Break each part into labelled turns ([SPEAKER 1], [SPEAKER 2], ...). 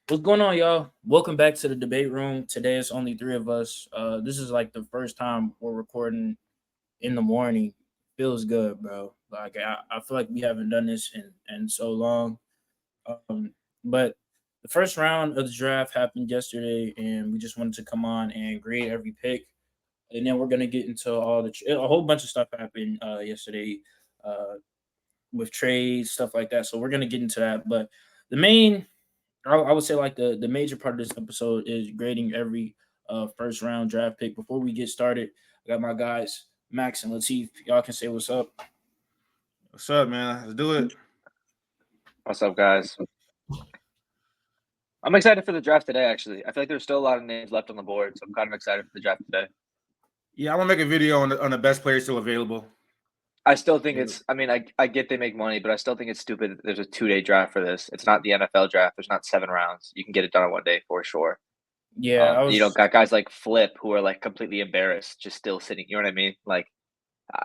[SPEAKER 1] What's going on, y'all? Welcome back to the debate room. Today it's only three of us. This is like the first time we're recording in the morning. Feels good, bro. I feel like we haven't done this in so long. But the first round of the draft happened yesterday, and we just wanted to come on and grade every pick. And then we're gonna get into a whole bunch of stuff happened yesterday uh, with trades, stuff like that. So we're gonna get into that. But the main I would say like the major part of this episode is grading every first round draft pick. Before we get started, I got my guys Max and Latif. Y'all can say what's up.
[SPEAKER 2] What's up, man? Let's do it.
[SPEAKER 3] What's up, guys? I'm excited for the draft today, actually. I feel like there's still a lot of names left on the board, so I'm kind of excited for the draft today.
[SPEAKER 2] Yeah, I'm gonna make a video on the best players still available.
[SPEAKER 3] I still think I get they make money, but I still think it's stupid that there's a 2-day draft for this. It's not the NFL draft. There's not 7 rounds. You can get it done in one day for sure.
[SPEAKER 1] Yeah,
[SPEAKER 3] Got guys like Flip who are like completely embarrassed, just still sitting. You know what I mean? Like,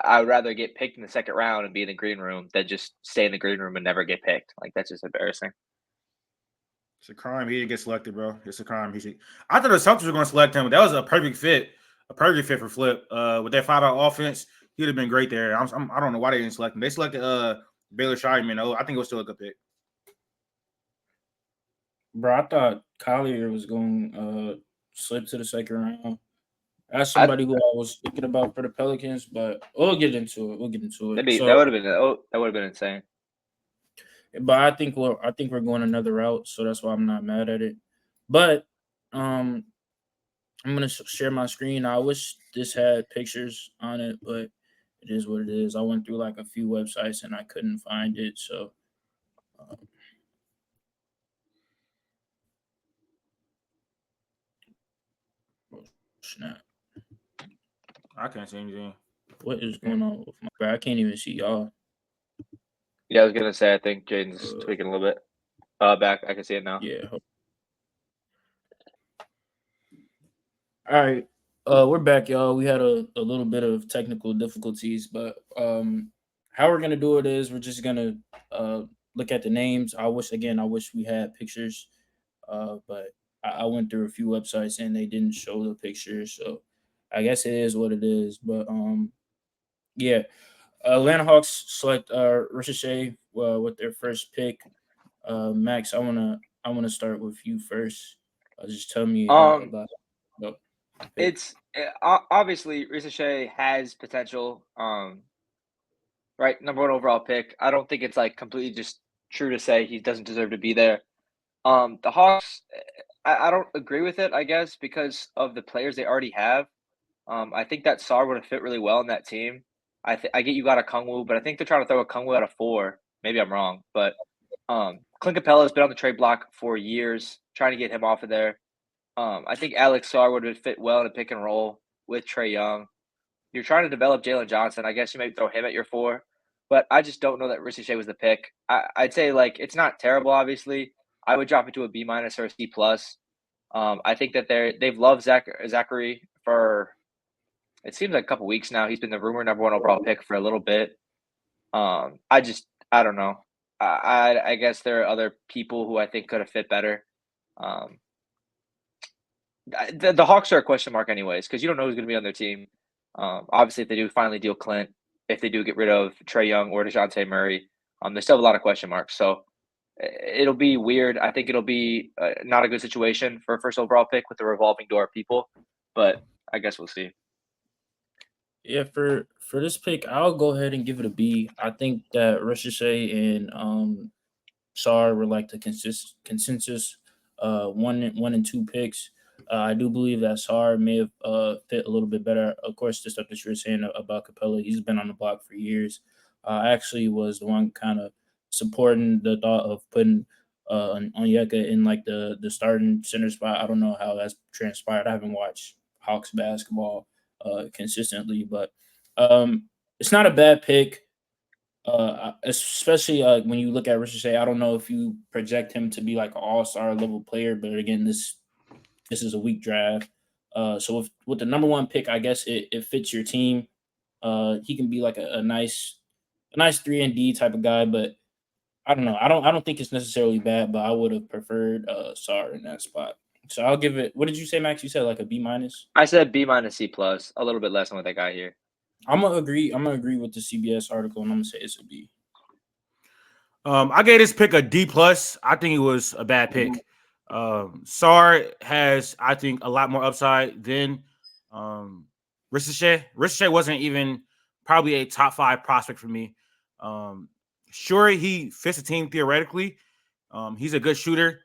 [SPEAKER 3] I would rather get picked in the second round and be in the green room than just stay in the green room and never get picked. Like, that's just embarrassing.
[SPEAKER 2] It's a crime. He didn't get selected, bro. It's a crime. I thought the Celtics were going to select him. That was a perfect fit. A perfect fit for Flip. With that 5-out offense, he'd have been great there. I don't know why they didn't select him. They selected Baylor Scheierman. Oh, I think it was still a good pick.
[SPEAKER 1] bro. I thought Collier was going slip to the second round. That's somebody who I was thinking about for the Pelicans, but we'll get into it.
[SPEAKER 3] That would have been insane.
[SPEAKER 1] But I think we're going another route, so that's why I'm not mad at it. But I'm gonna share my screen. I wish this had pictures on it, but it is what it is. I went through like a few websites and I couldn't find it. So, um, oh, snap!
[SPEAKER 2] I can't see anything.
[SPEAKER 1] What is going on with my? Bro, I can't even see y'all.
[SPEAKER 3] Yeah, I was gonna say I think Jaden's tweaking a little bit. Back, I can see it now.
[SPEAKER 1] Yeah. All right. We're back, y'all. We had a little bit of technical difficulties, but how we're gonna do it is we're just gonna look at the names. I wish we had pictures, but I went through a few websites and they didn't show the pictures, so I guess it is what it is. But yeah, Atlanta Hawks select Ricochet with their first pick. Max, I wanna start with you first. Just tell me about. Oh, pick.
[SPEAKER 3] It's obviously Ricochet has potential. Right, number 1 overall pick. I don't think it's like completely just true to say he doesn't deserve to be there. The Hawks, I don't agree with it. I guess because of the players they already have. I think that Sar would have fit really well in that team. I get you got a Kungwu, but I think they're trying to throw a Kungwu out of 4. Maybe I'm wrong, but Clint Capella has been on the trade block for years, trying to get him off of there. I think Alex Sarr would have fit well in a pick and roll with Trae Young. You're trying to develop Jalen Johnson. I guess you might throw him at your 4, but I just don't know that Ricochet was the pick. I'd say like it's not terrible. Obviously, I would drop it to a B- or a C plus. I think that they've loved Zachary for it seems like a couple weeks now. He's been the rumor number 1 overall pick for a little bit. I don't know. I guess there are other people who I think could have fit better. Um, the Hawks are a question mark anyways because you don't know who's going to be on their team. Obviously, if they do finally deal Clint, if they do get rid of Trae Young or DeJounte Murray, they still have a lot of question marks. So it'll be weird. I think it'll be not a good situation for a first overall pick with the revolving door of people, but I guess we'll see.
[SPEAKER 1] Yeah, for this pick, I'll go ahead and give it a B. I think that Ricochet and Sar were like the consensus 1 and 2 picks. I do believe that Sar may have fit a little bit better. Of course, the stuff that you were saying about Capella, he's been on the block for years. I actually was the one kind of supporting the thought of putting Onyeka in like the starting center spot. I don't know how that's transpired. I haven't watched Hawks basketball consistently, but it's not a bad pick. Especially when you look at Ricochet, I don't know if you project him to be like an all-star level player, but again, this is a weak draft. So with the number 1 pick, I guess it fits your team. He can be like a nice 3 and D type of guy, but I don't know. I don't think it's necessarily bad, but I would have preferred Sar in that spot. So I'll give it. What did you say, Max? You said like a B minus.
[SPEAKER 3] I said B minus C plus, a little bit less than what they got here.
[SPEAKER 1] I'm gonna agree. I'm gonna agree with the CBS article, and I'm gonna say it's a B.
[SPEAKER 2] I gave this pick a D plus. I think it was a bad pick. Sar has, I think, a lot more upside than Ricochet. Ricochet wasn't even probably a top 5 prospect for me. Sure, he fits the team theoretically. He's a good shooter.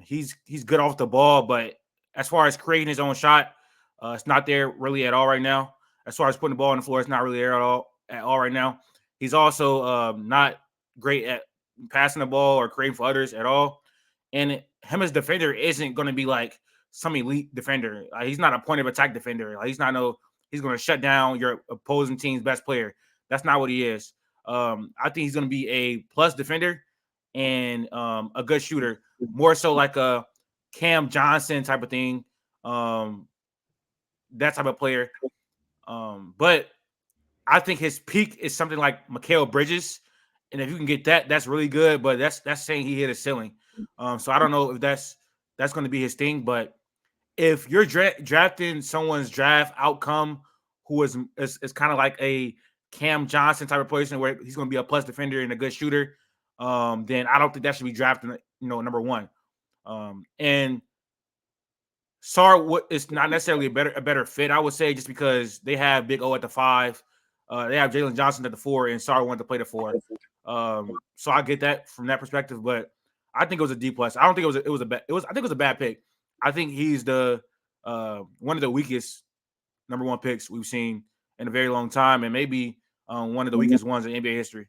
[SPEAKER 2] He's good off the ball, but as far as creating his own shot, it's not there really at all right now. As far as putting the ball on the floor, it's not really there at all right now. He's also not great at passing the ball or creating for others at all. And him as defender isn't going to be like some elite defender. He's not a point of attack defender. He's going to shut down your opposing team's best player. That's not what he is. I think he's going to be a plus defender and a good shooter, more so like a Cam Johnson type of thing. That type of player. But I think his peak is something like Mikal Bridges. And if you can get that, that's really good. But that's saying he hit a ceiling. So I don't know if that's going to be his thing. But if you're drafting someone's draft outcome who is kind of like a Cam Johnson type of person where he's going to be a plus defender and a good shooter, then I don't think that should be drafting, number one. And Sar is not necessarily a better fit, I would say, just because they have Big O at the 5. They have Jalen Johnson at the 4, and Sar wanted to play the 4. So I get that from that perspective, but I think it was a D plus. I don't think I think it was a bad pick. I think he's the one of the weakest number 1 picks we've seen in a very long time, and maybe one of the weakest ones in NBA history.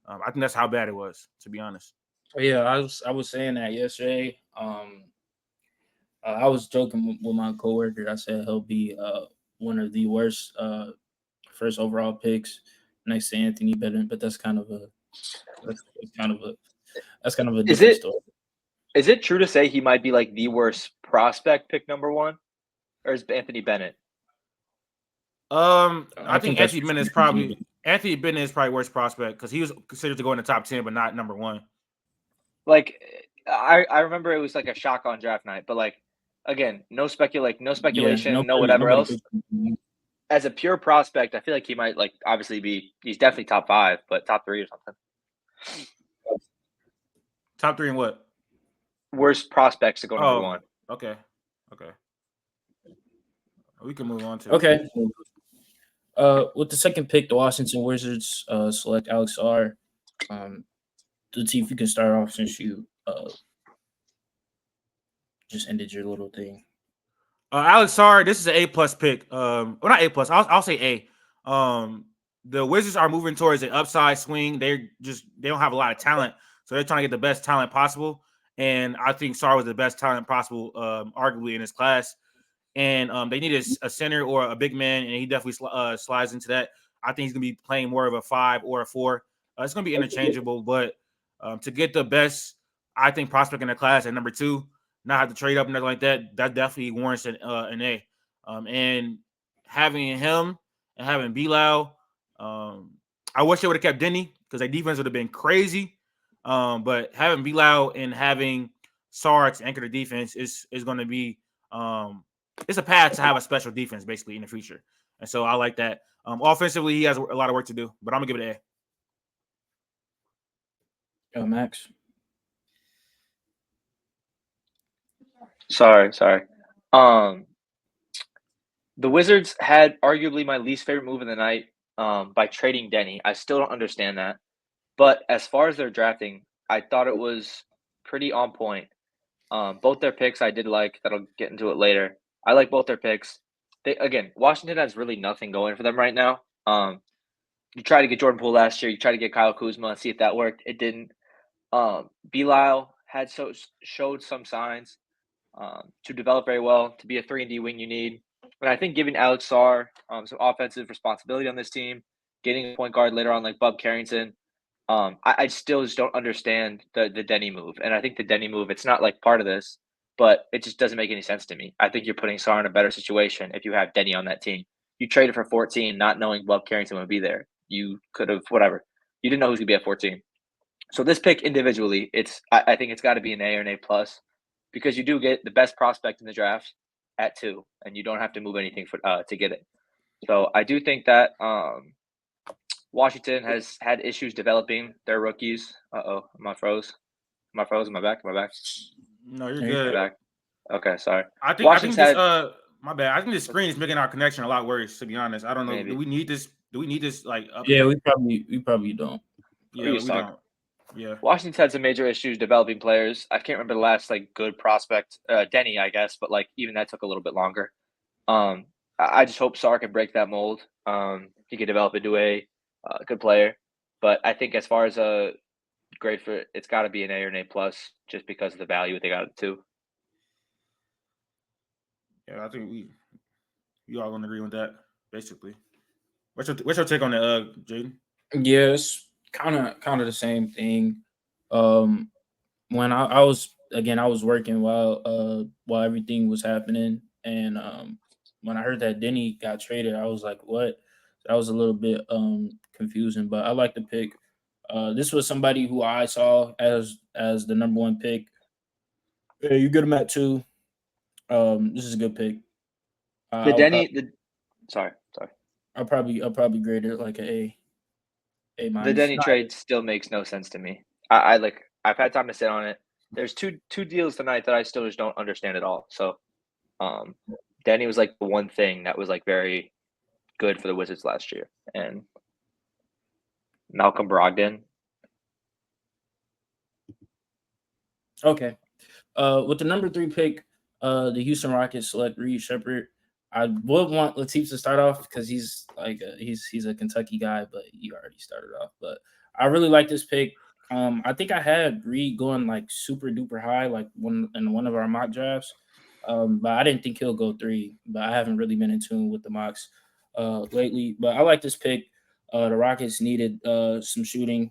[SPEAKER 2] I think that's how bad it was, to be honest.
[SPEAKER 1] Yeah, I was saying that yesterday. I was joking with my coworker. I said he'll be one of the worst first overall picks next to Anthony Bennett, but that's kind of a different story.
[SPEAKER 3] Is it true to say he might be like the worst prospect pick number 1, or is Anthony Bennett?
[SPEAKER 2] I think Anthony Bennett is probably worst prospect because he was considered to go in the top 10, but not number 1.
[SPEAKER 3] Like I remember it was like a shock on draft night, but like again, no speculation, no whatever else. As a pure prospect, I feel like he might obviously he's definitely top 5, but top 3 or something.
[SPEAKER 2] Top 3 in what?
[SPEAKER 3] Worst prospects to go number 1.
[SPEAKER 2] Okay. We can move on to
[SPEAKER 1] okay. With the second pick, the Washington Wizards select Alex Sarr. Latif, you can start off since you just ended your little thing.
[SPEAKER 2] Alex Sarr, this is an A plus pick. Well, not A plus. I'll say A. The Wizards are moving towards an upside swing. They don't have a lot of talent, so they're trying to get the best talent possible. And I think Sarr was the best talent possible, arguably in his class. And they needed a center or a big man, and he definitely slides into that. I think he's going to be playing more of a 5 or a 4. It's going to be interchangeable, but to get the best, I think, prospect in the class at number 2, not have to trade up and nothing like that, that definitely warrants an A. And having him and having Bilal, I wish they would have kept Denny because their defense would have been crazy. But having Bilal and having Sarr to anchor the defense is going to be it's a path to have a special defense basically in the future. And so I like that. Offensively, he has a lot of work to do, but I'm going to give it
[SPEAKER 1] an A. Max?
[SPEAKER 3] Sorry. The Wizards had arguably my least favorite move of the night by trading Denny. I still don't understand that. But as far as their drafting, I thought it was pretty on point. Both their picks I did like. That'll get into it later. I like both their picks. Washington has really nothing going for them right now. You tried to get Jordan Poole last year. You tried to get Kyle Kuzma and see if that worked. It didn't. Bilal had showed some signs to develop very well. To be a 3-and-D wing you need. And I think giving Alex Sarr some offensive responsibility on this team, getting a point guard later on like Bub Carrington, I still just don't understand the Denny move. And I think the Denny move, it's not like part of this, but it just doesn't make any sense to me. I think you're putting Sarr in a better situation if you have Denny on that team. You traded for 14, not knowing Bub Carrington would be there. You could have, whatever. You didn't know who's going to be at 14. So this pick individually, I think it's got to be an A or an A plus because you do get the best prospect in the draft at 2, and you don't have to move anything to get it. So I do think that Washington has had issues developing their rookies. Am I froze? Am I froze? Am I back? Am I back?
[SPEAKER 2] No, you're
[SPEAKER 1] There you
[SPEAKER 3] Am I
[SPEAKER 2] good.
[SPEAKER 1] go.
[SPEAKER 3] back? Okay, sorry.
[SPEAKER 2] I
[SPEAKER 3] Washington's
[SPEAKER 2] think this
[SPEAKER 3] had
[SPEAKER 2] my bad. I think this screen is making our connection a lot worse, to be honest. I don't know. Do
[SPEAKER 3] maybe
[SPEAKER 2] we need this? Do we need this like up
[SPEAKER 1] Yeah,
[SPEAKER 2] here?
[SPEAKER 1] we probably don't.
[SPEAKER 3] we
[SPEAKER 2] Yeah, but
[SPEAKER 3] just
[SPEAKER 2] we
[SPEAKER 3] talk.
[SPEAKER 2] don't. Yeah.
[SPEAKER 3] Washington's had some major issues developing players. I can't remember the last like good prospect, Denny, I guess, but like even that took a little bit longer. I just hope Sarr can break that mold. He can develop into a good player, but I think as far as a grade for it's got to be an A or an A plus, just because of the value they got it to.
[SPEAKER 2] Yeah, I think we all gonna agree with that, basically. What's your take on that, Jaden?
[SPEAKER 1] Yes, kind of the same thing. Um, when I was working while everything was happening, and when I heard that Denny got traded, I was like, "What?" That was a little bit confusing, but I like the pick. This was somebody who I saw as the number one pick. Hey, you get him at 2. This is a good pick.
[SPEAKER 3] The
[SPEAKER 1] Uh, I,
[SPEAKER 3] Denny, the sorry,
[SPEAKER 1] I'll probably grade it like A
[SPEAKER 3] the
[SPEAKER 1] minus.
[SPEAKER 3] Denny trade still makes no sense to me. I like I've had time to sit on it. There's two deals tonight that I still just don't understand at all. So, um, Denny was like the one thing that was like very good for the Wizards last year, and Malcolm Brogdon.
[SPEAKER 1] Okay. With the number 3 pick, the Houston Rockets select Reed Shepherd. I would want Latif to start off because he's like he's a Kentucky guy, but he already started off. But I really like this pick. I think I had Reed going like super duper high, like one of our mock drafts. But I didn't think he'll go 3. But I haven't really been in tune with the mocks lately. But I like this pick. The Rockets needed some shooting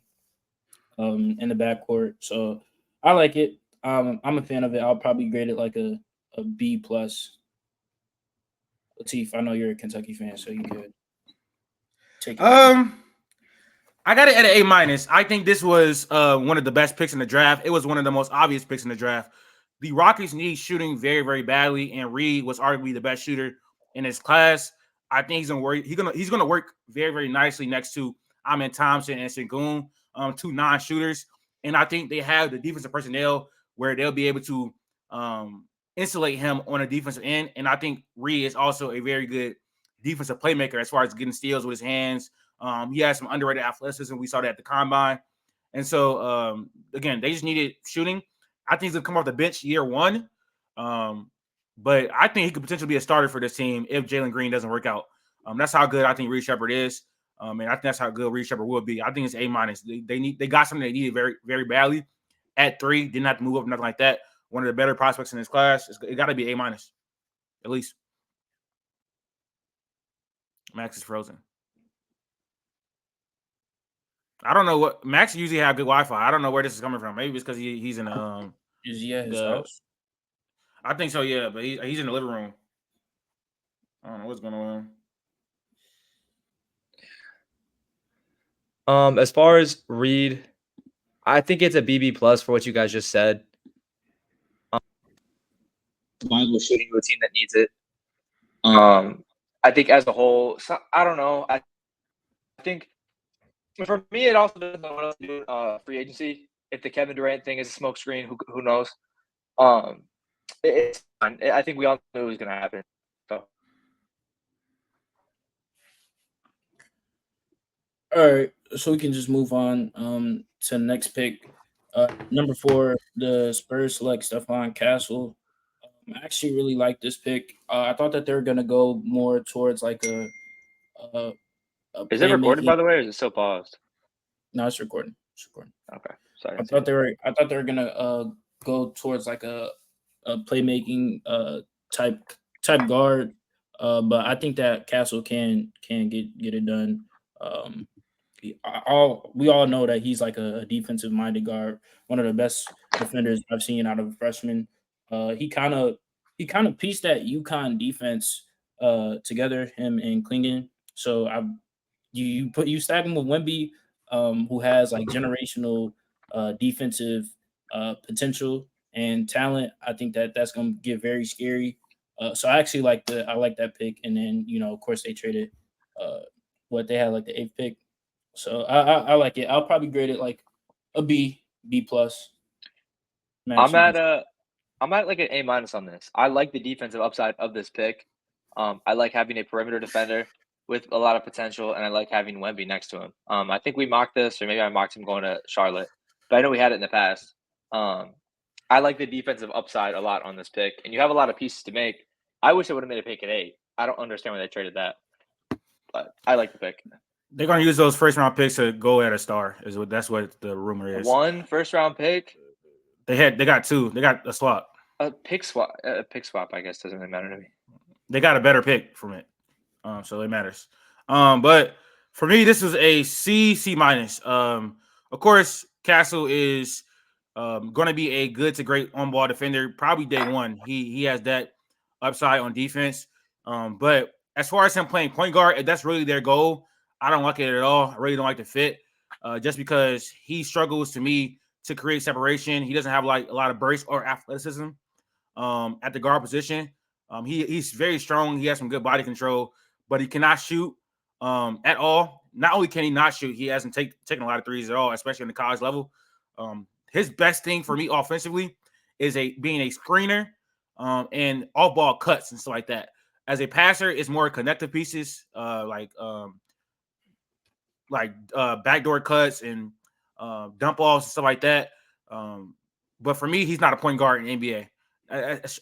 [SPEAKER 1] in the backcourt, so I like it. I'm a fan of it. I'll probably grade it like a B plus. Latif, I know you're a Kentucky fan, so you could take it.
[SPEAKER 2] Um, I got it at an A minus. I think this was one of the best picks in the draft. It was one of the most obvious picks in the draft. The Rockets need shooting very, very badly, and Reed was arguably the best shooter in his class. I think he's gonna work. He's gonna work very, very nicely next to Amin Thompson and Sengun, 2 non-shooters. And I think they have the defensive personnel where they'll be able to insulate him on a defensive end. And I think Reed is also a very good defensive playmaker as far as getting steals with his hands. He has some underrated athleticism. We saw that at the combine. And so, again, they just needed shooting. I think he's going to come off the bench year 1. But I think he could potentially be a starter for this team if Jalen Green doesn't work out. That's how good I think Reed Shepherd is. And I think that's how good Reed Shepherd will be. I think it's A minus. They got something they needed very, very badly at 3. Didn't have to move up, nothing like that. One of the better prospects in this class. It got to be A minus, at least. Max is frozen. I don't know what Max usually have good Wi-Fi. I don't know where this is coming from. Maybe it's because he's in
[SPEAKER 1] Is he at his
[SPEAKER 2] the.
[SPEAKER 1] house?
[SPEAKER 2] I think so, yeah. But he's in the living room. I don't know what's going on.
[SPEAKER 4] As far as Reed, I think it's a BB plus for what you guys just said.
[SPEAKER 3] Viable shooting to a team that needs it. I think as a whole, I don't know. I think for me, it also depends on what else to do free agency. If the Kevin Durant thing is a smokescreen, who knows? It's fine. I think we all knew it was going to happen. So.
[SPEAKER 1] All right, so we can just move on to the next pick. Number 4, the Spurs select Stephon Castle. I actually really like this pick. I thought that they were gonna go more towards like a
[SPEAKER 3] Is it recorded, by
[SPEAKER 1] playmaking.
[SPEAKER 3] the way, or is it still paused?
[SPEAKER 1] No, it's recording. It's recording.
[SPEAKER 3] Okay, sorry.
[SPEAKER 1] I thought they were gonna go towards like a playmaking type guard. But I think that Castle can get it done. We all know that he's like a defensive minded guard, one of the best defenders I've seen out of a freshman. He kind of pieced that UConn defense together, him and Klingen. So you stack him with Wemby, who has like generational defensive potential and talent, I think that that's going to get very scary. So I actually I like that pick. And then of course they traded uh, what they had like the eighth pick. So I like it. I'll probably grade it like a B plus. Max,
[SPEAKER 3] I'm
[SPEAKER 1] you
[SPEAKER 3] at
[SPEAKER 1] can.
[SPEAKER 3] a I'm at like an A minus on this. I like the defensive upside of this pick. I like having a perimeter defender with a lot of potential, and I like having Wemby next to him. I think we mocked this, or maybe I mocked him going to Charlotte, but I know we had it in the past. Um, I like the defensive upside a lot on this pick, and you have a lot of pieces to make. I wish I would have made a pick at 8. I don't understand why they traded that, but I like the pick.
[SPEAKER 2] They're gonna use those first round picks to go at a star. That's what the rumor is.
[SPEAKER 3] One first round pick,
[SPEAKER 2] They got 2. They got a swap.
[SPEAKER 3] a pick swap. A pick swap, I guess, doesn't really matter to me.
[SPEAKER 2] They got a better pick from it, so it matters. But for me, this was a C minus. Of course, Castle is going to be a good to great on ball defender. Probably day one, he has that upside on defense. But as far as him playing point guard, if that's really their goal, I don't like it at all. I really don't like the fit, just because he struggles to me to create separation. He doesn't have like a lot of burst or athleticism at the guard position. He's very strong. He has some good body control, but he cannot shoot at all. Not only can he not shoot, he hasn't taken a lot of threes at all, especially in the college level. His best thing for me offensively is being a screener and off ball cuts and stuff like that. As a passer, it's more connective pieces, backdoor cuts and dump offs and stuff like that. But for me, he's not a point guard in NBA.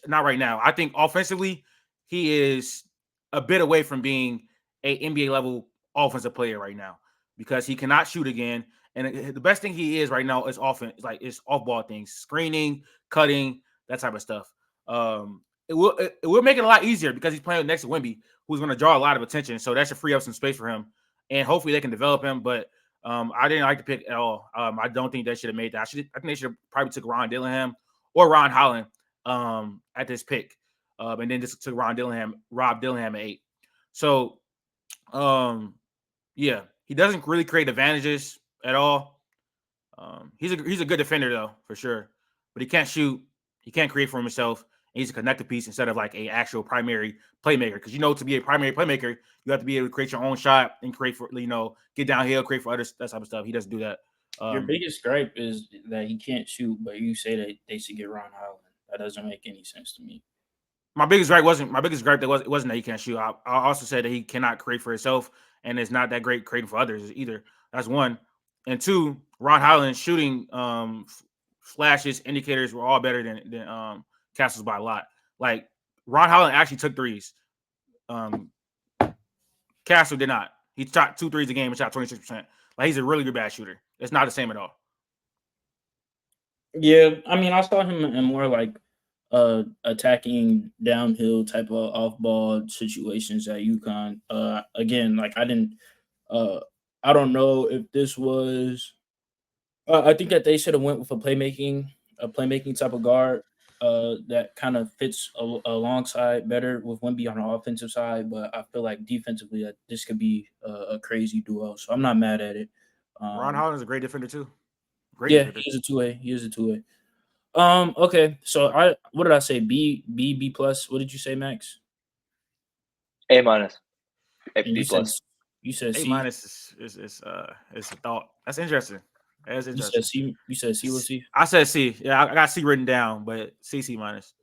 [SPEAKER 2] Not right now. I think offensively, he is a bit away from being a NBA level offensive player right now because he cannot shoot again. And the best thing he is right now is offense, like it's off ball things, screening, cutting, that type of stuff. It will make it a lot easier because he's playing next to Wemby, who's going to draw a lot of attention. So that should free up some space for him, and hopefully they can develop him. But I didn't like the pick at all. I don't think they should have made that. I think they should have probably took Ron Dillingham or Ron Holland at this pick, and then just took Rob Dillingham at 8. So, yeah, he doesn't really create advantages at all. He's a good defender though, for sure, but he can't shoot. He can't create for himself. And he's a connected piece instead of like a actual primary playmaker. Because to be a primary playmaker, you have to be able to create your own shot and create for get downhill, create for others, that type of stuff. He doesn't do that.
[SPEAKER 1] Your biggest gripe is that he can't shoot, but you say that they should get Ron Holland. That doesn't make any sense to me.
[SPEAKER 2] My biggest gripe wasn't that he can't shoot. I also said that he cannot create for himself and is not that great creating for others either. That's one. And two, Ron Holland's shooting flashes, indicators were all better than Castle's by a lot. Like Ron Holland actually took threes. Castle did not. He shot 2 threes a game and shot 26%. Like he's a really good bad shooter. It's not the same at all.
[SPEAKER 1] Yeah, I mean, I saw him in more like attacking downhill type of off ball situations at UConn. Again, like I don't know if this was. I think that they should have went with a playmaking type of guard that kind of fits alongside better with Wemby on the offensive side. But I feel like defensively, this could be a crazy duo. So I'm not mad at it.
[SPEAKER 2] Ron Holland is a great defender too.
[SPEAKER 1] Defender. He is a 2-way. He is a 2-way. Okay. So what did I say? B plus. What did you say, Max?
[SPEAKER 3] A minus. B plus.
[SPEAKER 1] You said
[SPEAKER 2] A
[SPEAKER 1] C.
[SPEAKER 2] minus is a thought. That's interesting. That's interesting.
[SPEAKER 1] You said C. What's C?
[SPEAKER 2] I said C. Yeah, I got C written down, but C minus.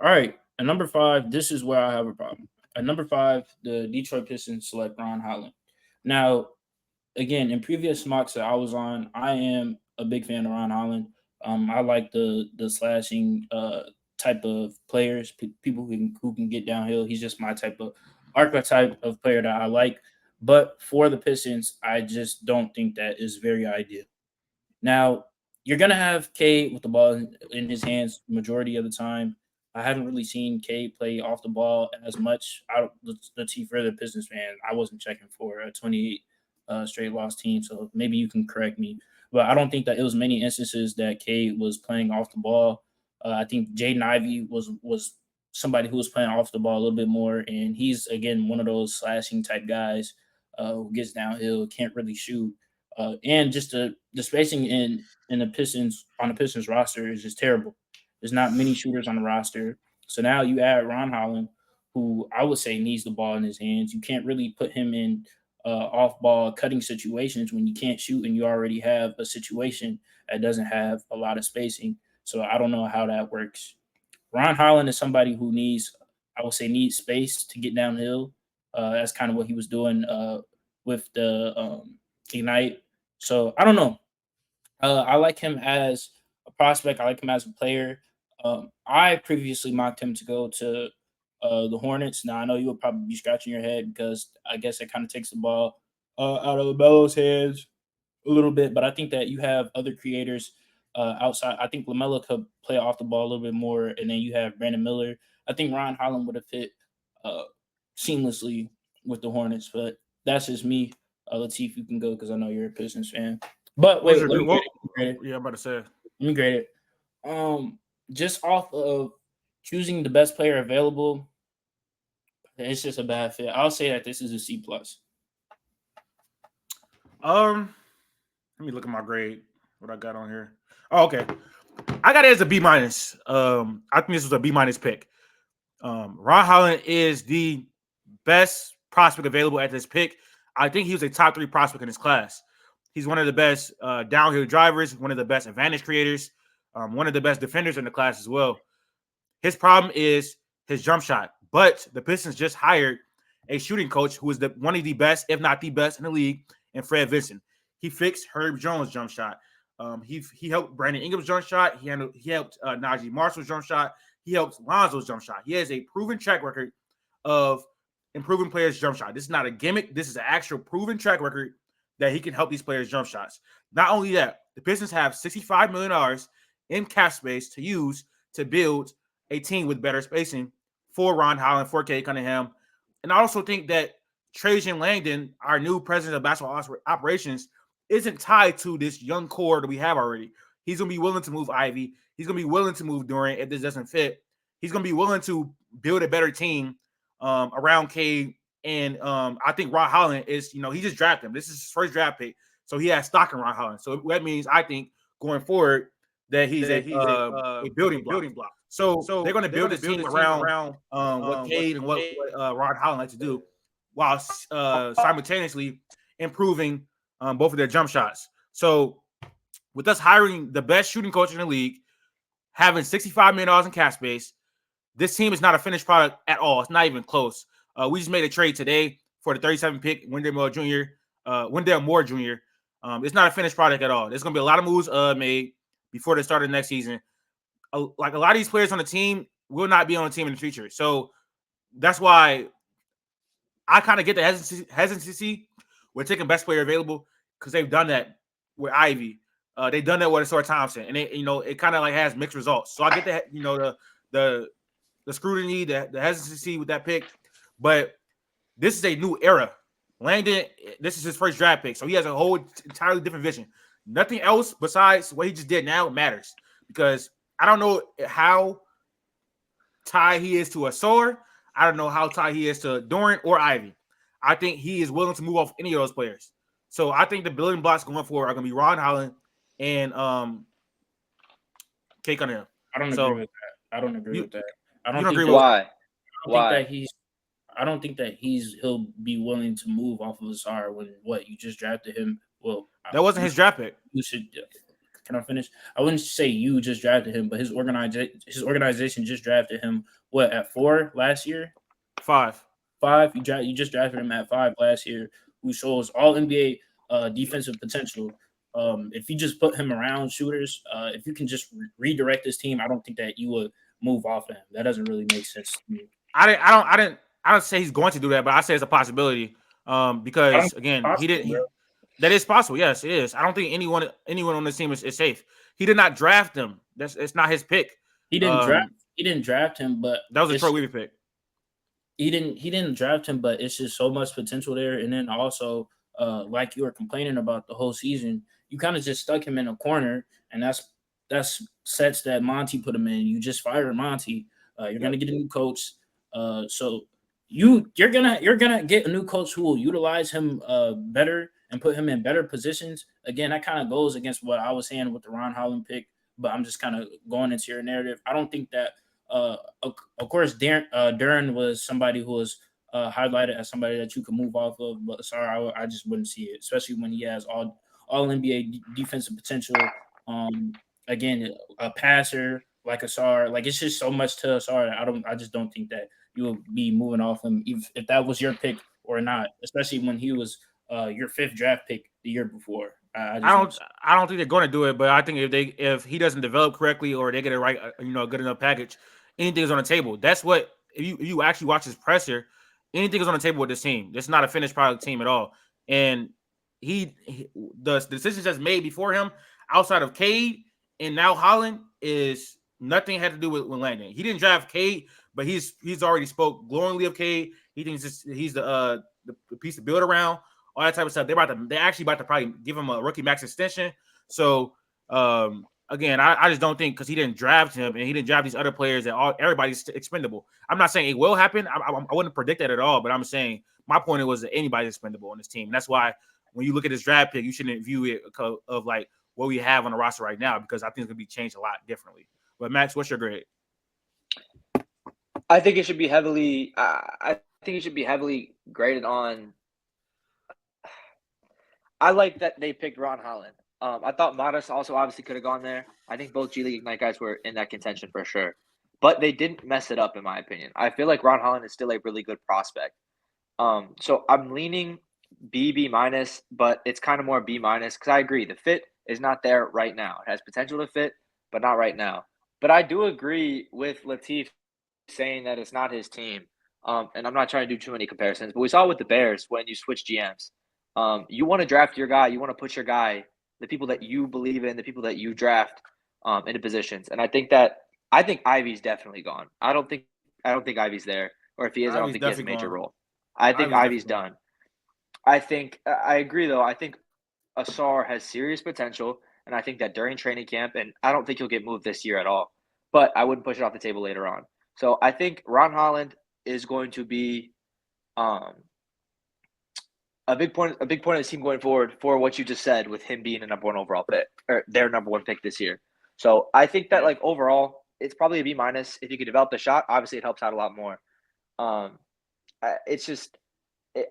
[SPEAKER 1] All right. At number 5, this is where I have a problem. At number 5, the Detroit Pistons select Ron Holland. Now, again, in previous mocks that I was on, I am a big fan of Ron Holland. I like the slashing type of players, people who can get downhill. He's just my type of archetype of player that I like. But for the Pistons, I just don't think that is very ideal. Now, you're going to have Cade with the ball in his hands majority of the time. I haven't really seen Cade play off the ball as much. Latif, for the Pistons fan, I wasn't checking for a 28 straight loss team, so maybe you can correct me. But I don't think that it was many instances that Cade was playing off the ball. I think Jaedon Ivey was somebody who was playing off the ball a little bit more, and he's, again, one of those slashing type guys who gets downhill, can't really shoot. And just the spacing in the Pistons on the Pistons roster is just terrible. There's not many shooters on the roster. So now you add Ron Holland, who I would say needs the ball in his hands. You can't really put him in off ball cutting situations when you can't shoot and you already have a situation that doesn't have a lot of spacing. So I don't know how that works. Ron Holland is somebody who I would say, needs space to get downhill. That's kind of what he was doing with the Ignite. So I don't know. I like him as a prospect. I like him as a player. I previously mocked him to go to the Hornets. Now I know you would probably be scratching your head because I guess it kind of takes the ball out of LaMelo's hands a little bit. But I think that you have other creators outside. I think LaMelo could play off the ball a little bit more, and then you have Brandon Miller. I think Ron Holland would have fit uh, seamlessly with the Hornets, but that's just me. Latif, you can go because I know you're a Pistons fan. But
[SPEAKER 2] What's
[SPEAKER 1] wait,
[SPEAKER 2] your
[SPEAKER 1] let me
[SPEAKER 2] what?
[SPEAKER 1] grade it.
[SPEAKER 2] Yeah, I'm about to say.
[SPEAKER 1] Let me grade it. Just off of choosing the best player available, it's just a bad fit. I'll say that this is a C plus.
[SPEAKER 2] Let me look at my grade. What I got on here? Oh, okay. I got it as a B minus. I think this was a B minus pick. Ron Holland is the best prospect available at this pick. I think he was a top 3 prospect in his class. He's one of the best downhill drivers, one of the best advantage creators, one of the best defenders in the class as well. His problem is his jump shot, but the Pistons just hired a shooting coach who is one of the best, if not the best, in the league, and Fred Vincent. He fixed Herb Jones' jump shot. He helped Brandon Ingram's jump shot. He helped Najee Marshall's jump shot. He helped Lonzo's jump shot. He has a proven track record of improving players' jump shot. This is not a gimmick. This is an actual proven track record that he can help these players' jump shots. Not only that, the Pistons have $65 million in cap space to use to build a team with better spacing for Ron Holland, for Cade Cunningham. And I also think that Trajan Langdon, our new president of basketball operations, isn't tied to this young core that we have already. He's going to be willing to move Ivy. He's going to be willing to move Durant if this doesn't fit. He's going to be willing to build a better team around Cade. And I think Ron Holland is, he just drafted him. This is his first draft pick. So he has stock in Ron Holland. So that means, I think, going forward, that he's a building block. So they're going to build a team around what Cade and what Ron Holland likes to do, while simultaneously improving both of their jump shots. So with us hiring the best shooting coach in the league, having $65 million in cap space, this team is not a finished product at all. It's not even close. We just made a trade today for the 37th pick, Wendell Moore Jr. It's not a finished product at all. There's going to be a lot of moves made before the start of the next season. Like a lot of these players on the team will not be on the team in the future. So that's why I kind of get the hesitancy with taking best player available, because they've done that with Ivy. They've done that with Asar Thompson, and it kind of like has mixed results. So I get that, the scrutiny, the hesitancy with that pick, but this is a new era. Langdon, this is his first draft pick, so he has a whole entirely different vision. Nothing else besides what he just did now matters, because I don't know how tied he is to Asar. I don't know how tied he is to Durant or Ivy. I think he is willing to move off any of those players. So I think the building blocks going forward are going to be Ron Holland and Cade Cunningham.
[SPEAKER 1] I don't agree with that. I don't agree with that. I don't think
[SPEAKER 3] why.
[SPEAKER 1] I don't think that he'll be willing to move off of Asar when you just drafted him. Well,
[SPEAKER 2] that wasn't his draft pick.
[SPEAKER 1] You should. Can I finish? I wouldn't say you just drafted him, but his organization just drafted him. What, at 4 last year?
[SPEAKER 2] 5.
[SPEAKER 1] You just drafted him at 5 last year, who shows all NBA defensive potential. If you just put him around shooters, if you can just redirect this team, I don't think that you would move off of him. That doesn't really make sense to me.
[SPEAKER 2] I don't say he's going to do that, but I say it's a possibility. Because again, he didn't. That is possible. Yes, it is. I don't think anyone on this team is safe. He did not draft him. It's not his pick.
[SPEAKER 1] He didn't draft him, but
[SPEAKER 2] that was a Troy Weaver pick.
[SPEAKER 1] He didn't draft him, but it's just so much potential there. And then also, like you were complaining about the whole season, you kind of just stuck him in a corner, and that's sets that Monty put him in. You just fired Monty. You're gonna get a new coach. So you're gonna get a new coach who will utilize him better and put him in better positions, again, that kind of goes against what I was saying with the Ron Holland pick. But I'm just kind of going into your narrative. I don't think that. Of course, Duran was somebody who was highlighted as somebody that you could move off of. But sorry, I just wouldn't see it, especially when he has all NBA defensive potential. Again, a passer like Asar, like it's just so much to Asar. I just don't think that you will be moving off him, if that was your pick or not. Especially when he was your 5th draft pick the year before. I just don't.
[SPEAKER 2] I don't think they're going to do it, but I think if he doesn't develop correctly or they get it right, good enough package, anything is on the table. That's what if you actually watch his presser, anything is on the table with this team. It's not a finished product team at all. And the decisions that's made before him, outside of Cade and now Holland, is nothing had to do with Landon. He didn't draft Cade, but he's already spoke glowingly of Cade. He thinks he's the piece to build around. All that type of stuff. They're actually about to probably give him a rookie max extension. So again, I just don't think, because he didn't draft him and he didn't draft these other players that everybody's expendable. I'm not saying it will happen. I wouldn't predict that at all. But I'm saying my point was that anybody's expendable on this team. And that's why when you look at this draft pick, you shouldn't view it of like what we have on the roster right now, because I think it's gonna be changed a lot differently. But Max, what's your grade?
[SPEAKER 3] I think it should be heavily. I think it should be heavily graded on. I like that they picked Ron Holland. I thought Modest also obviously could have gone there. I think both G League Ignite guys were in that contention for sure. But they didn't mess it up, in my opinion. I feel like Ron Holland is still a really good prospect. So I'm leaning B minus, but it's kind of more B minus because I agree. The fit is not there right now. It has potential to fit, but not right now. But I do agree with Latif saying that it's not his team. And I'm not trying to do too many comparisons, but we saw with the Bears when you switch GMs. You want to draft your guy. You want to put your guy, the people that you believe in, the people that you draft into positions. And I think Ivy's definitely gone. I don't think Ivy's there. Or if he is, I don't think he has a major role. I think Ivy's done. I agree, though. I think Asar has serious potential. And I think that during training camp, and I don't think he'll get moved this year at all. But I wouldn't push it off the table later on. So I think Ron Holland is going to be a big point of the team going forward for what you just said, with him being a number 1 overall pick, or their number 1 pick this year. So I think that like overall, it's probably a B minus. If you could develop the shot, obviously it helps out a lot more. It's just,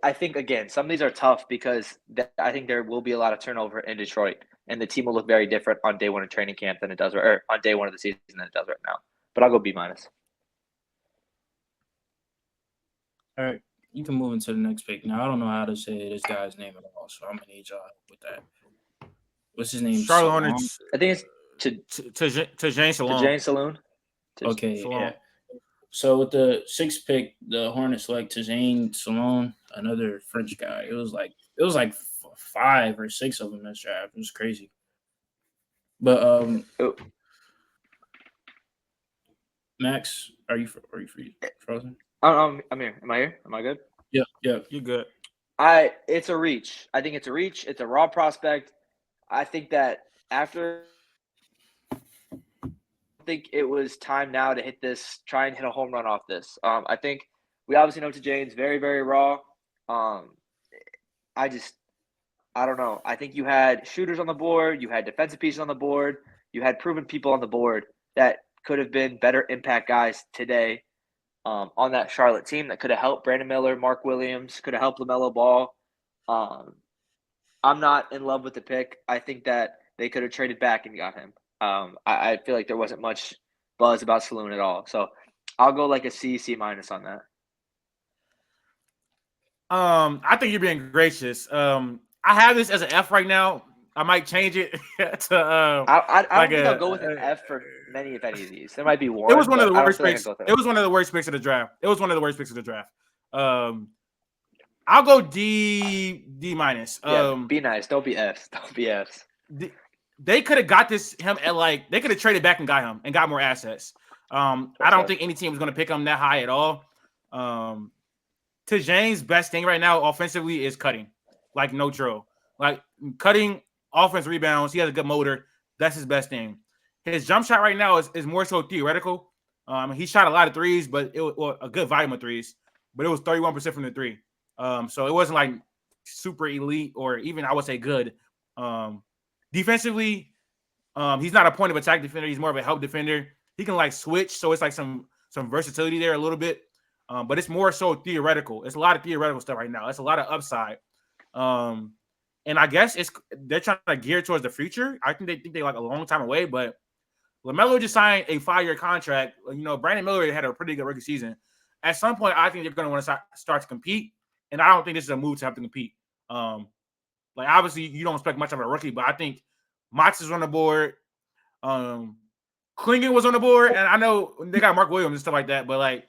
[SPEAKER 3] I think again, some of these are tough because I think there will be a lot of turnover in Detroit, and the team will look very different on day 1 of training camp than it does, or on day 1 of the season than it does right now. But I'll go B minus.
[SPEAKER 1] All right. You can move into the next pick. Now, I don't know how to say this guy's name at all, so I'm going to need y'all with that. What's his name?
[SPEAKER 2] Charlotte Hornets.
[SPEAKER 3] I think it's
[SPEAKER 2] Tajane Saloon.
[SPEAKER 3] Tajane Saloon.
[SPEAKER 1] Okay,
[SPEAKER 2] Saloon.
[SPEAKER 1] yeah. So with the 6th pick, the Hornets select Tajane Saloon, another French guy. It was like 5 or 6 of them in this draft. It was crazy. But Max, are you free? Frozen?
[SPEAKER 3] I'm here. Am I here? Am I good?
[SPEAKER 1] Yeah.
[SPEAKER 2] You're good.
[SPEAKER 3] It's a reach. I think it's a reach. It's a raw prospect. I think that I think it was time now to hit this, try and hit a home run off this. I think we obviously know Tajane's very, very raw. I don't know. I think you had shooters on the board. You had defensive pieces on the board. You had proven people on the board that could have been better impact guys today. On that Charlotte team that could have helped Brandon Miller, Mark Williams, could have helped LaMelo Ball. I'm not in love with the pick. I think that they could have traded back and got him. I feel like there wasn't much buzz about Saloon at all. So I'll go like a C minus on that.
[SPEAKER 2] I think you're being gracious. I have this as an F right now. I might change it to.
[SPEAKER 3] I don't think I'll go with an F for many, if any of these. There might be one.
[SPEAKER 2] It was one of the worst
[SPEAKER 3] picks.
[SPEAKER 2] It was one of the worst picks of the draft. I'll go D minus.
[SPEAKER 3] Be nice. Don't be Fs. Don't be Fs.
[SPEAKER 2] They could have got him at they could have traded back and got him and got more assets. I don't think any team was going to pick him that high at all. Tajane's best thing right now offensively is cutting, like no drill, like cutting. Offense rebounds. He has a good motor. That's his best thing. His jump shot right now is more so theoretical. He shot a lot of threes, but a good volume of threes. But it was 31% from the 3. So it wasn't like super elite or even I would say good. Defensively, he's not a point of attack defender. He's more of a help defender. He can like switch, so it's like some versatility there a little bit. But it's more so theoretical. It's a lot of theoretical stuff right now. It's a lot of upside. And I guess they're trying to gear towards the future. I think they like a long time away, but LaMelo just signed a 5-year contract. Brandon Miller had a pretty good rookie season. At some point, I think they're going to want to start to compete, and I don't think this is a move to have to compete. Like obviously you don't expect much of a rookie, but I think Mox is on the board. Klingon was on the board, and I know they got Mark Williams and stuff like that, but like,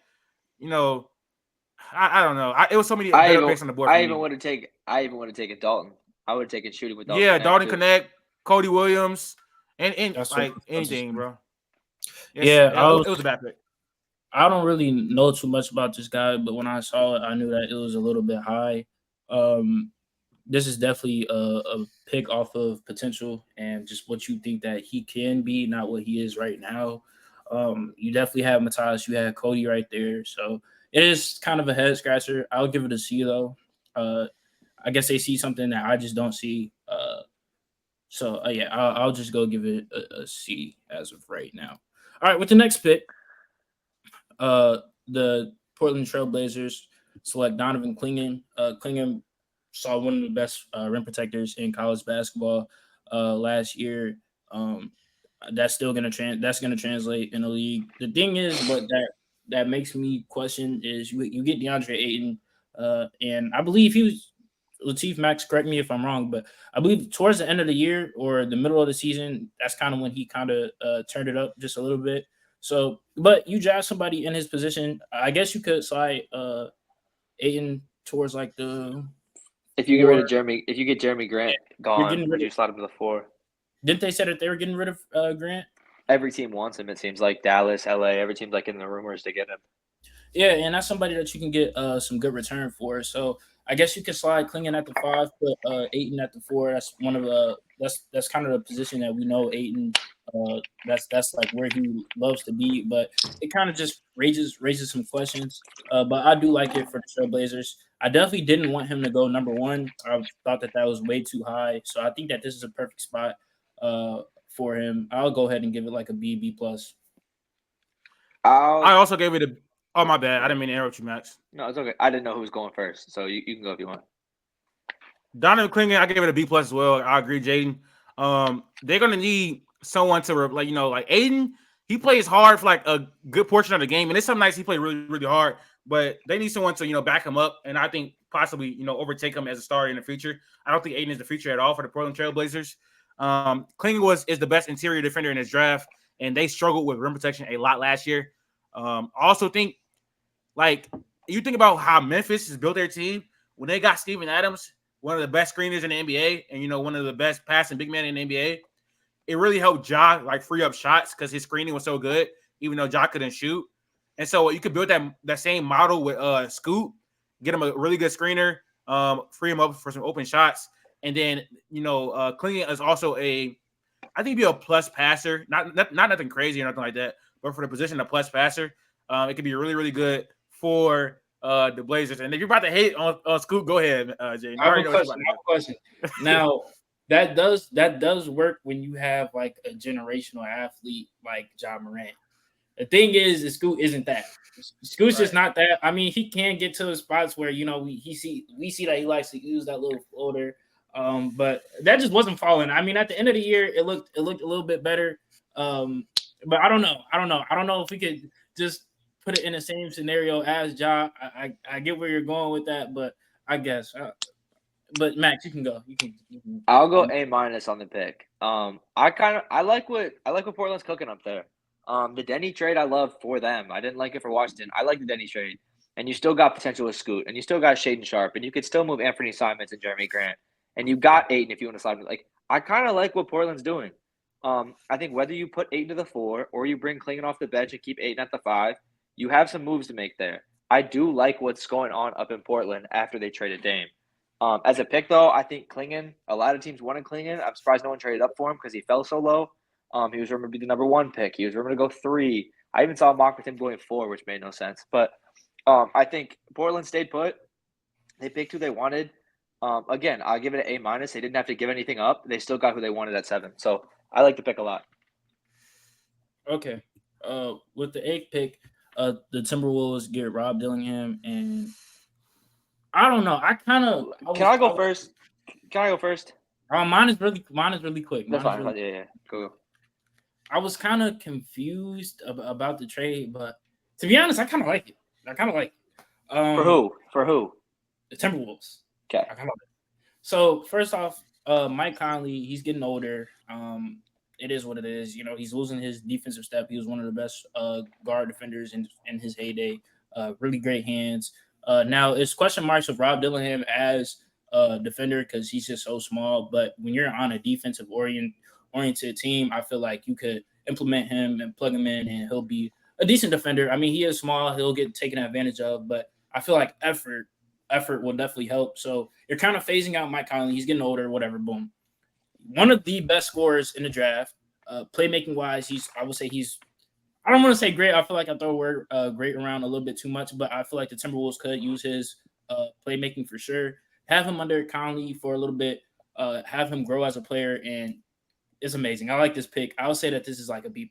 [SPEAKER 2] I don't know. It was so many better picks on the board.
[SPEAKER 3] I even want to take a Dalton. I would have taken shooting with Dalton.
[SPEAKER 2] Yeah, Dalton Connect, Cody Williams, and like anything, bro.
[SPEAKER 1] It
[SPEAKER 2] was a bad pick.
[SPEAKER 1] I don't really know too much about this guy, but when I saw it, I knew that it was a little bit high. This is definitely a pick off of potential and just what you think that he can be, not what he is right now. You definitely have Matthias, you had Cody right there, so it is kind of a head scratcher. I'll give it a C though. I guess they see something that I just don't see. I'll just go give it a C as of right now. All right, with the next pick, the Portland Trail Blazers select Donovan Clingan. Clingan saw one of the best rim protectors in college basketball last year. That's gonna translate in the league. The thing is, what that makes me question is you get DeAndre Ayton, and I believe he was Latif, Max, correct me if I'm wrong, but I believe towards the end of the year or the middle of the season, that's kind of when he kind of turned it up just a little bit. So, but you draft somebody in his position, I guess you could slide Ayton towards like the.
[SPEAKER 3] If you get rid of Jeremy, if you get Jeremy Grant gone, would you slide him to the 4?
[SPEAKER 1] Didn't they say that they were getting rid of Grant?
[SPEAKER 3] Every team wants him. It seems like Dallas, LA, every team's like in the rumors to get him.
[SPEAKER 1] Yeah, and that's somebody that you can get some good return for. So I guess you could slide Clingan at the 5, put Ayton at the 4. That's one of the that's kind of the position that we know Ayton. That's like where he loves to be, but it kind of just raises some questions. But I do like it for the Trailblazers. I definitely didn't want him to go number 1. I thought that was way too high. So I think that this is a perfect spot for him. I'll go ahead and give it like a B plus.
[SPEAKER 2] I also gave it a. Oh, my bad. I didn't mean to interrupt you, Max.
[SPEAKER 3] No, it's okay. I didn't know who was going first, so you can go if you want.
[SPEAKER 2] Donovan Clingan, I gave it a B plus as well. I agree, Jaedon. They're gonna need someone to like Ayton. He plays hard for like a good portion of the game, and it's some nights he played really, really hard. But they need someone to back him up, and I think possibly overtake him as a starter in the future. I don't think Ayton is the future at all for the Portland Trail Blazers. Clingan is the best interior defender in his draft, and they struggled with rim protection a lot last year. I also think. Like, you think about how Memphis has built their team when they got Steven Adams, one of the best screeners in the NBA, and one of the best passing big men in the NBA. It really helped Ja like free up shots because his screening was so good, even though Ja couldn't shoot. And so you could build that same model with Scoot, get him a really good screener, free him up for some open shots, and then Clingan is also I think he'd be a plus passer, not nothing crazy or nothing like that, but for the position of plus passer, it could be really, really good for the Blazers. And if you're about to hate on Scoot, go ahead, Jay.
[SPEAKER 1] I have a question. Now, that does work when you have like a generational athlete like Ja Morant. The thing is Scoot isn't that. Scoot's just not that. I mean, he can get to the spots where we see that he likes to use that little floater. But that just wasn't falling. I mean, at the end of the year, it looked a little bit better. But I don't know. I don't know if we could just put it in the same scenario as Ja. I get where you're going with that, but I guess. But Max, you can go. You can.
[SPEAKER 3] I'll go A- on the pick. I like what Portland's cooking up there. The Denny trade I love for them. I didn't like it for Washington. I like the Denny trade, and you still got potential with Scoot, and you still got Shaedon Sharp, and you could still move Anthony Simons and Jeremy Grant, and you got Ayton if you want to slide. Like I kind of like what Portland's doing. I think whether you put Ayton to the 4 or you bring Clingan off the bench and keep Ayton at the 5. You have some moves to make there. I do like what's going on up in Portland after they traded Dame. As a pick, though, I think Clingan, a lot of teams wanted Clingan. I'm surprised no one traded up for him because he fell so low. He was rumored to be the number 1 pick. He was rumored to go 3. I even saw a mock with him going 4, which made no sense. But I think Portland stayed put. They picked who they wanted. Again, I'll give it an A-. They didn't have to give anything up. They still got who they wanted at 7. So I like the pick a lot.
[SPEAKER 1] Okay. With the 8th pick, the Timberwolves get Rob Dillingham, and I don't know.
[SPEAKER 3] Can I go first? Can I go first?
[SPEAKER 1] Mine is really quick.
[SPEAKER 3] That's fine. Yeah. Go.
[SPEAKER 1] I was kind of confused about the trade, but to be honest, I kind of like it.
[SPEAKER 3] For who? For who?
[SPEAKER 1] The Timberwolves.
[SPEAKER 3] Okay.
[SPEAKER 1] I kind of like it. So first off, Mike Conley, he's getting older. It is what it is. You know, he's losing his defensive step. He was one of the best guard defenders in his heyday. Really great hands. Now it's question marks with Rob Dillingham as a defender because he's just so small. But when you're on a defensive oriented team, I feel like you could implement him and plug him in, and he'll be a decent defender. I mean, he is small; he'll get taken advantage of. But I feel like effort will definitely help. So you're kind of phasing out Mike Conley. He's getting older, whatever. Boom. One of the best scorers in the draft. Playmaking wise, I would say I don't want to say great. I feel like I throw word great around a little bit too much, but I feel like the Timberwolves could use his playmaking for sure. Have him under Conley for a little bit. Have him grow as a player, and it's amazing. I like this pick. I would say that this is like a B+.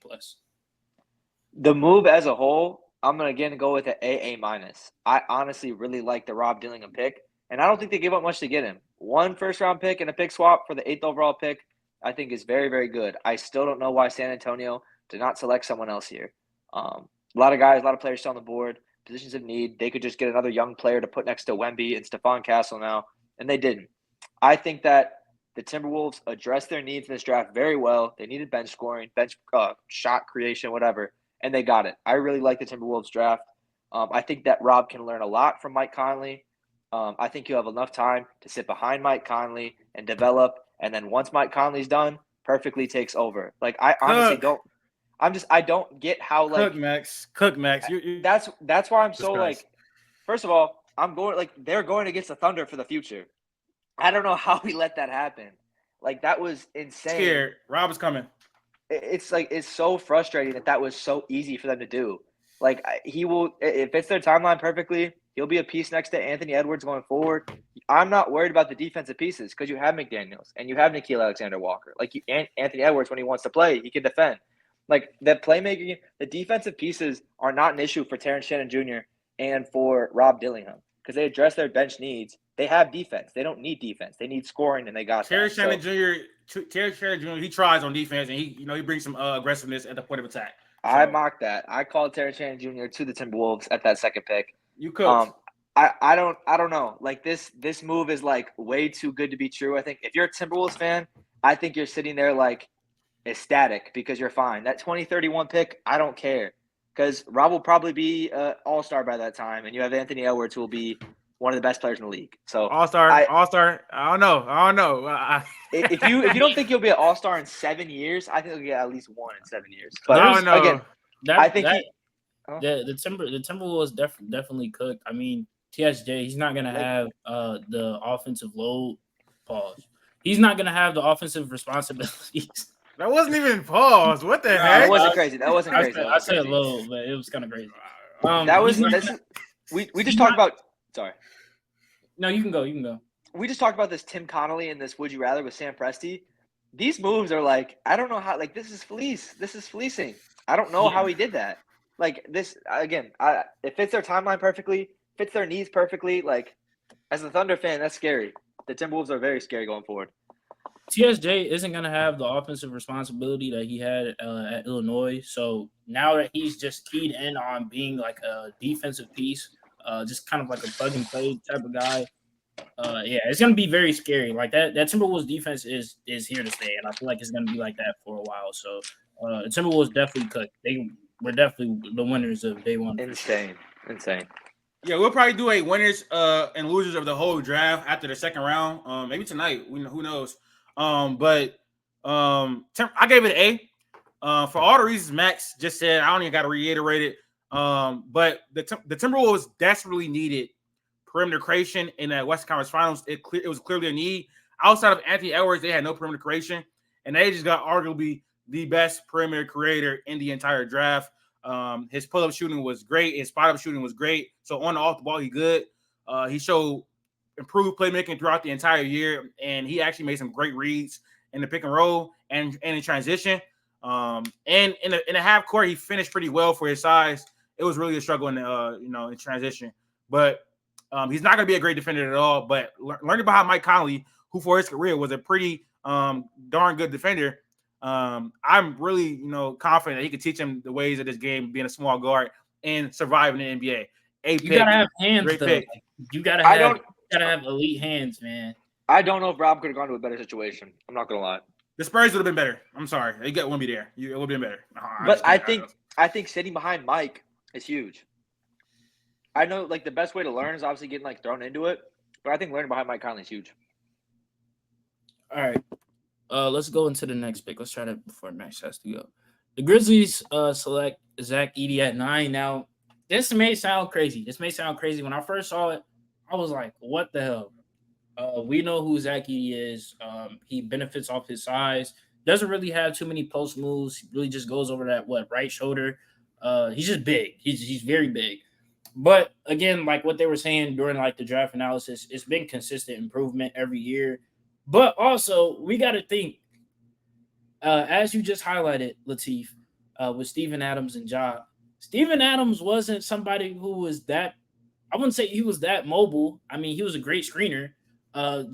[SPEAKER 3] The move as a whole, I'm going to again go with an A-. I honestly really like the Rob Dillingham pick, and I don't think they gave up much to get him. 1 first-round pick and a pick swap for the 8th overall pick, I think is very, very good. I still don't know why San Antonio did not select someone else here. A lot of guys, a lot of players still on the board, positions of need. They could just get another young player to put next to Wemby and Stephon Castle now, and they didn't. I think that the Timberwolves addressed their needs in this draft very well. They needed bench scoring, bench shot creation, whatever, and they got it. I really like the Timberwolves draft. I think that Rob can learn a lot from Mike Conley. I think you'll have enough time to sit behind Mike Conley and develop, and then once Mike Conley's done, perfectly takes over. Like, I honestly don't – I don't get how, like –
[SPEAKER 2] Cook Max.
[SPEAKER 3] That's why I'm so, like – first of all, they're going against the Thunder for the future. I don't know how we let that happen. Like, that was insane.
[SPEAKER 2] Scared. Rob is coming.
[SPEAKER 3] It's like, it's so frustrating that was so easy for them to do. Like, he will – if it's their timeline perfectly, he'll be a piece next to Anthony Edwards going forward. I'm not worried about the defensive pieces because you have McDaniels and you have Nickeil Alexander-Walker. Like, Anthony Edwards, when he wants to play, he can defend. Like, the playmaking, the defensive pieces are not an issue for Terrence Shannon Jr. and for Rob Dillingham because they address their bench needs. They have defense. They don't need defense. They need scoring, and they got
[SPEAKER 2] Terrence Shannon Jr., he tries on defense, and he brings some aggressiveness at the point of attack. So,
[SPEAKER 3] I mocked that. I called Terrence Shannon Jr. to the Timberwolves at that second pick.
[SPEAKER 2] You could.
[SPEAKER 3] I don't know. Like, this move is like way too good to be true. I think if you're a Timberwolves fan, I think you're sitting there like ecstatic because you're fine. That 2031 pick, I don't care because Rob will probably be an all-star by that time, and you have Anthony Edwards who will be one of the best players in the league. So
[SPEAKER 2] all-star. I don't know.
[SPEAKER 3] If you don't think you'll be an all-star in 7 years, I think you'll get at least one in 7 years. But
[SPEAKER 2] I don't know.
[SPEAKER 3] Again, I think
[SPEAKER 1] the Timberwolves definitely cooked. I mean, TSJ, he's not gonna have the offensive load. Pause. He's not gonna have the offensive responsibilities.
[SPEAKER 2] That wasn't even pause. What the heck?
[SPEAKER 3] That wasn't crazy.
[SPEAKER 1] I said low, but it was kind of crazy.
[SPEAKER 3] We just talked about. Sorry.
[SPEAKER 1] No, you can go.
[SPEAKER 3] We just talked about this Tim Connolly and this Would You Rather with Sam Presti. These moves are like, I don't know how. Like, this is fleece. This is fleecing. I don't know how he did that. Like, this again. It fits their timeline perfectly. Fits their needs perfectly. Like, as a Thunder fan, that's scary. The Timberwolves are very scary going forward.
[SPEAKER 1] TSJ isn't going to have the offensive responsibility that he had at Illinois. So now that he's just keyed in on being like a defensive piece, just kind of like a plug and play type of guy. It's going to be very scary. Like that Timberwolves defense is here to stay, and I feel like it's going to be like that for a while. So the Timberwolves definitely cooked. They were definitely the winners of day one.
[SPEAKER 3] Insane.
[SPEAKER 2] Yeah, we'll probably do a winners and losers of the whole draft after the second round. Maybe tonight. Who knows? I gave it an A. For all the reasons Max just said, I don't even got to reiterate it. But the Timberwolves desperately needed perimeter creation in that Western Conference Finals. It was clearly a need. Outside of Anthony Edwards, they had no perimeter creation, and they just got arguably the best perimeter creator in the entire draft. His pull-up shooting was great. His spot-up shooting was great. So on and off the ball, he good. He showed improved playmaking throughout the entire year, and he actually made some great reads in the pick and roll and in transition. And in the half court, he finished pretty well for his size. It was really a struggle in in transition, but he's not going to be a great defender at all. But learning behind Mike Conley, who for his career was a pretty darn good defender, I'm really confident that he could teach him the ways of this game, being a small guard and surviving in the NBA.
[SPEAKER 1] You gotta have hands,
[SPEAKER 2] great
[SPEAKER 1] though.
[SPEAKER 2] pick.
[SPEAKER 1] You gotta have elite hands, man.
[SPEAKER 3] I don't know if Rob could have gone to a better situation. I'm not gonna lie.
[SPEAKER 2] The Spurs would have been better. I'm sorry, they wouldn't be there. It would have been better.
[SPEAKER 3] But I think sitting behind Mike is huge. I know like the best way to learn is obviously getting like thrown into it, but I think learning behind Mike Conley is huge.
[SPEAKER 1] All right. Let's go into the next pick. Let's try that before Max has to go. The Grizzlies select Zach Edey at 9. Now, this may sound crazy. When I first saw it, I was like, what the hell? We know who Zach Edey is. He benefits off his size. Doesn't really have too many post moves. He really just goes over that right shoulder. He's just big. He's very big. But again, like what they were saying during like the draft analysis, it's been consistent improvement every year. But also, we got to think, as you just highlighted, Latif, with Steven Adams and Ja. Steven Adams wasn't somebody who was that, I wouldn't say he was that mobile. I mean, he was a great screener.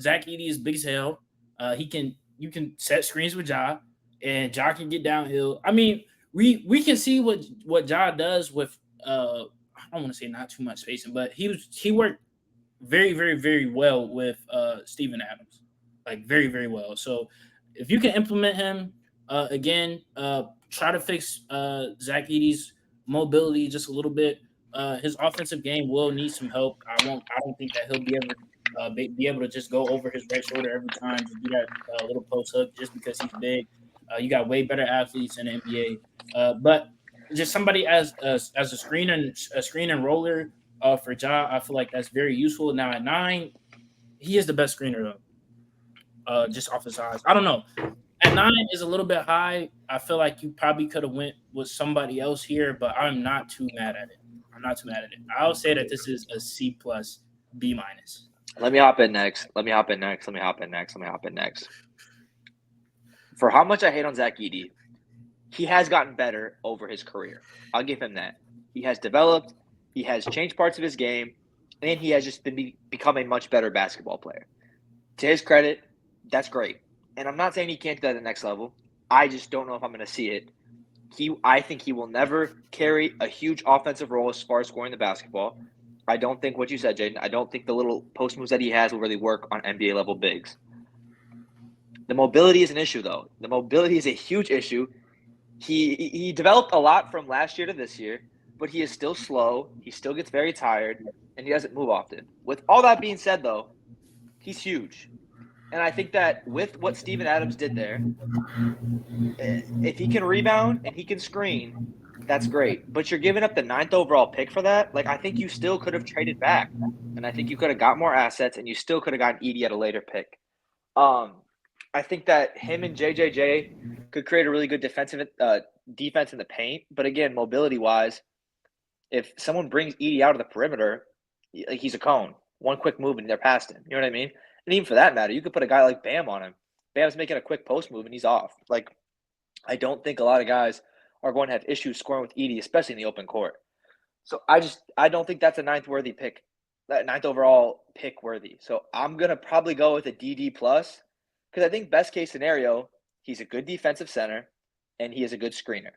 [SPEAKER 1] Zach Edey is big as hell. You can set screens with Ja, and Ja can get downhill. I mean, we can see what Ja does with, I don't want to say not too much spacing, but he worked very, very, very well with Steven Adams. Like very, very well. So if you can implement him again, try to fix Zach Edey's mobility just a little bit. His offensive game will need some help. I don't think that he'll be able to just go over his right shoulder every time, just do that little post hook just because he's big. You got way better athletes in the NBA, but just somebody as a screen and roller for Ja, I feel like that's very useful. Now at 9, he is the best screener though. Just off his size. I don't know. At 9 is a little bit high. I feel like you probably could have went with somebody else here, but I'm not too mad at it. I'll say that this is a C+, B-.
[SPEAKER 3] Let me hop in next. For how much I hate on Zach Edey, he has gotten better over his career. I'll give him that. He has developed. He has changed parts of his game, and he has just become a much better basketball player. To his credit, that's great. And I'm not saying he can't do that at the next level. I just don't know if I'm going to see it. I think he will never carry a huge offensive role as far as scoring the basketball. I don't think what you said, Jaedon. I don't think the little post moves that he has will really work on NBA level bigs. The mobility is an issue, though. The mobility is a huge issue. He developed a lot from last year to this year, but he is still slow. He still gets very tired, and he doesn't move often. With all that being said, though, he's huge. And I think that with what Steven Adams did there, if he can rebound and he can screen, that's great. But you're giving up the 9th overall pick for that. Like, I think you still could have traded back. And I think you could have got more assets, and you still could have gotten Edey at a later pick. I think that him and JJJ could create a really good defense in the paint. But again, mobility-wise, if someone brings Edey out of the perimeter, he's a cone. One quick move and they're past him. You know what I mean? And even for that matter, you could put a guy like Bam on him. Bam's making a quick post move and he's off. Like, I don't think a lot of guys are going to have issues scoring with Edey, especially in the open court. So I don't think that's a 9th worthy pick, that 9th overall pick worthy. So I'm going to probably go with a DD plus because I think best case scenario, he's a good defensive center and he is a good screener.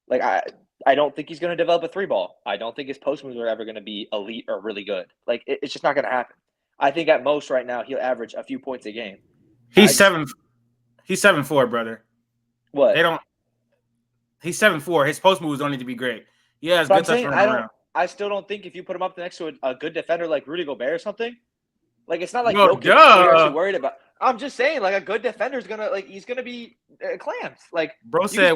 [SPEAKER 3] Like, I don't think he's going to develop a 3-ball. I don't think his post moves are ever going to be elite or really good. Like, it's just not going to happen. I think at most right now he'll average a few points a game.
[SPEAKER 2] He's 7'4", brother.
[SPEAKER 3] What?
[SPEAKER 2] He's 7'4". His post moves don't need to be great. Yeah, it's
[SPEAKER 3] good
[SPEAKER 2] touch running around.
[SPEAKER 3] I still don't think if you put him up next to a good defender like Rudy Gobert or something, like it's not like
[SPEAKER 2] No,
[SPEAKER 3] Jokic you're actually worried about. I'm just saying, like a good defender is gonna he's gonna be clams. Like
[SPEAKER 2] bro said,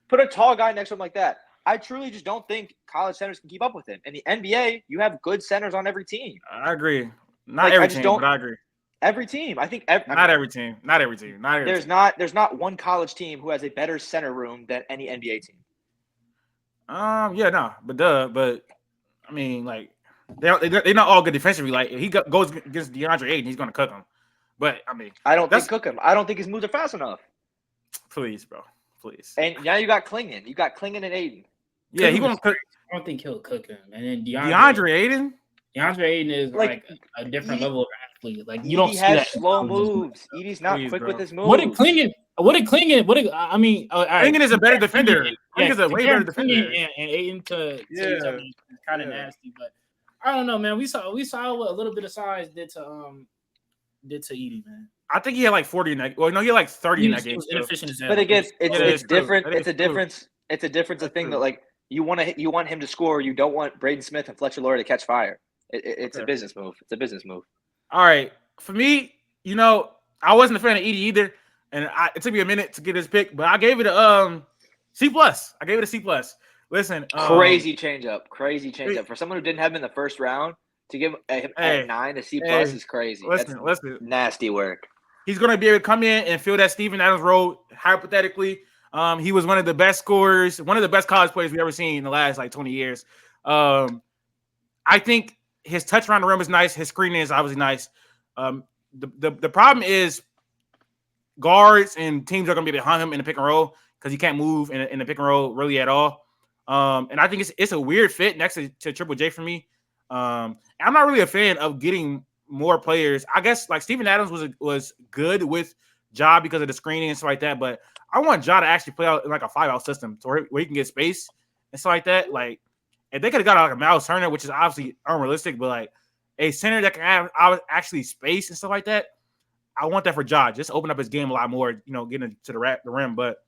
[SPEAKER 3] put a tall guy next to him like that. I truly just don't think college centers can keep up with him. In the NBA, you have good centers on every team.
[SPEAKER 2] I agree. Not every team, but I agree.
[SPEAKER 3] Every team. I think
[SPEAKER 2] not every team.
[SPEAKER 3] There's not one college team who has a better center room than any NBA team.
[SPEAKER 2] But I mean, like, they're not all good defensively. Like if he goes against DeAndre Ayton, he's gonna cook him. But I mean,
[SPEAKER 3] I don't think cook him. I don't think his moves are fast enough.
[SPEAKER 2] Please, bro, please.
[SPEAKER 3] And now you got Klingon. You got Klingon and Ayton.
[SPEAKER 2] Yeah, he won't cook.
[SPEAKER 1] I don't think he'll cook him. And then
[SPEAKER 2] DeAndre Ayton.
[SPEAKER 1] DeAndre Ayton is like a different level of athlete. Like you don't see
[SPEAKER 3] has
[SPEAKER 1] that
[SPEAKER 3] slow moves. Edie's not quick with his moves.
[SPEAKER 1] What did Klingon? I mean,
[SPEAKER 2] Klingon is a better defender. Klingon is a way better defender.
[SPEAKER 1] And Ayton to each other is kind of nasty, but I don't know, man. We saw what a little bit of size did to Edie, man.
[SPEAKER 2] I think he had like 40 in that. Well, no, he had like 30 in that game.
[SPEAKER 1] He was inefficient as hell.
[SPEAKER 3] But again, it's different. It's a difference. It's a difference of thing that like you want him to score. You don't want Braden Smith and Fletcher Loyer to catch fire. It's a business move. It's a business move.
[SPEAKER 2] All right, for me, I wasn't a fan of Edie either, and it took me a minute to get his pick, but I gave it a C+. I gave it a C+. Listen,
[SPEAKER 3] crazy change up for someone who didn't have him in the first round to give him a 9 a C+ is crazy.
[SPEAKER 2] Listen,
[SPEAKER 3] nasty work.
[SPEAKER 2] He's going to be able to come in and fill that Steven Adams role. Hypothetically, he was one of the best scorers, one of the best college players we've ever seen in the last like 20 years. I think his touch around the rim is nice. His screening is obviously nice. The problem is guards and teams are going to be behind him in the pick and roll because he can't move in the pick and roll really at all. And I think it's a weird fit next to Triple J for me. I'm not really a fan of getting more players. I guess like Steven Adams was good with Ja because of the screening and stuff like that, but I want Ja to actually play out in like a 5-out system where he can get space and stuff like that. Like if they could have got like a Miles Turner, which is obviously unrealistic, but like a center that can have actually space and stuff like that, I want that for Ja. Just open up his game a lot more, getting to the rim. But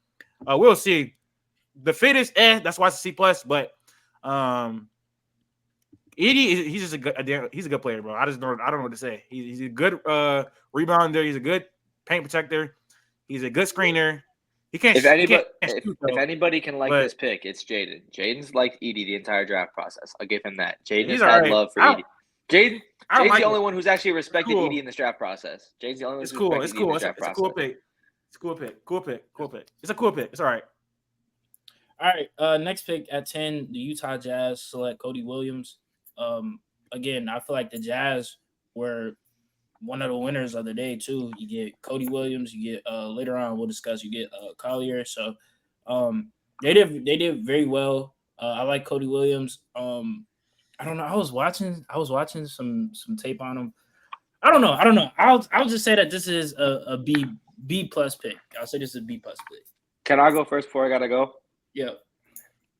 [SPEAKER 2] we'll see. The fit is that's why it's a C+. But Edie, he's just he's a good player, bro. I don't know what to say. He's a good rebounder. He's a good paint protector. He's a good screener. He can't.
[SPEAKER 3] If anybody can like this pick, it's Jaedon. Jaden's liked Edie the entire draft process. I'll give him that. Jaden's had love for Edie. Jaden's the only one who's actually respected Edie in this draft process. Jaden's the only one who's respected Edie in this draft process.
[SPEAKER 2] It's a cool pick. Cool pick. It's a cool pick. It's all right.
[SPEAKER 1] All right. Next pick at 10, the Utah Jazz select Cody Williams. Again, I feel like the Jazz were one of the winners of the day too. You get Cody Williams. You get later on we'll discuss. You get Collier. So they did very well. I like Cody Williams. I don't know. I was watching some tape on him. I don't know. I'll just say that this is a B plus pick. I'll say this is a B plus pick.
[SPEAKER 3] Can I go first before I gotta go?
[SPEAKER 1] Yeah.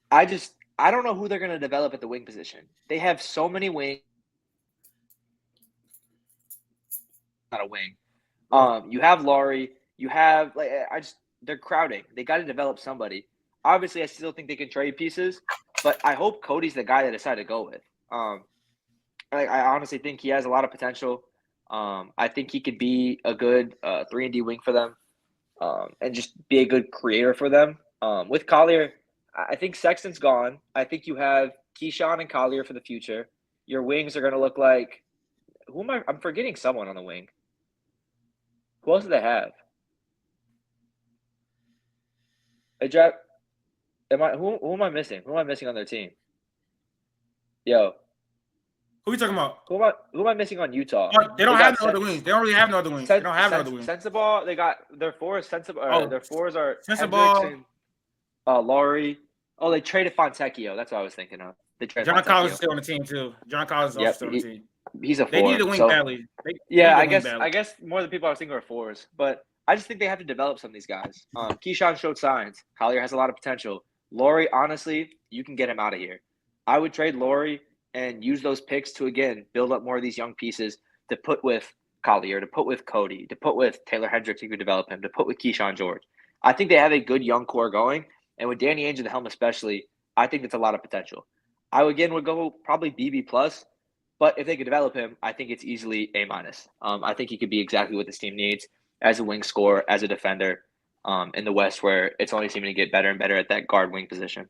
[SPEAKER 3] I don't know who they're gonna develop at the wing position. They have so many wings. Not a wing. You have Laurie. You have they're crowding. They got to develop somebody. Obviously, I still think they can trade pieces, but I hope Cody's the guy they decide to go with. I honestly think he has a lot of potential. I think he could be a good 3-and-D wing for them, and just be a good creator for them. With Collier, I think Sexton's gone. I think you have Keyshawn and Collier for the future. Your wings are going to look like – who am I – I'm forgetting someone on the wing. Who else do they have? Who am I missing? Who am I missing on their team? Yo.
[SPEAKER 2] Who are you talking about?
[SPEAKER 3] Who am I missing on Utah?
[SPEAKER 2] They don't have no other wings. They don't really have no other wings. They don't have no other wings.
[SPEAKER 3] Sensabaugh, they got their fours. Their fours are
[SPEAKER 2] Sensabaugh,
[SPEAKER 3] Laurie. Oh, they traded Fontecchio. That's what I was thinking of.
[SPEAKER 2] John Collins is still on the team too. John Collins is also still on the team.
[SPEAKER 3] He's a four.
[SPEAKER 2] They need a wing badly.
[SPEAKER 3] I guess more than people I was thinking were fours, but I just think they have to develop some of these guys. Keyshawn showed signs. Collier has a lot of potential. Laurie, honestly, you can get him out of here. I would trade Laurie and use those picks to, again, build up more of these young pieces to put with Collier, to put with Cody, to put with Taylor Hendricks, who could develop him, to put with Keyshawn George. I think they have a good young core going, and with Danny Ainge at the helm especially, I think it's a lot of potential. I, again, would go probably BB+, but if they could develop him, I think it's easily A-. I think he could be exactly what this team needs as a wing scorer, as a defender in the West, where it's only seeming to get better and better at that guard wing position.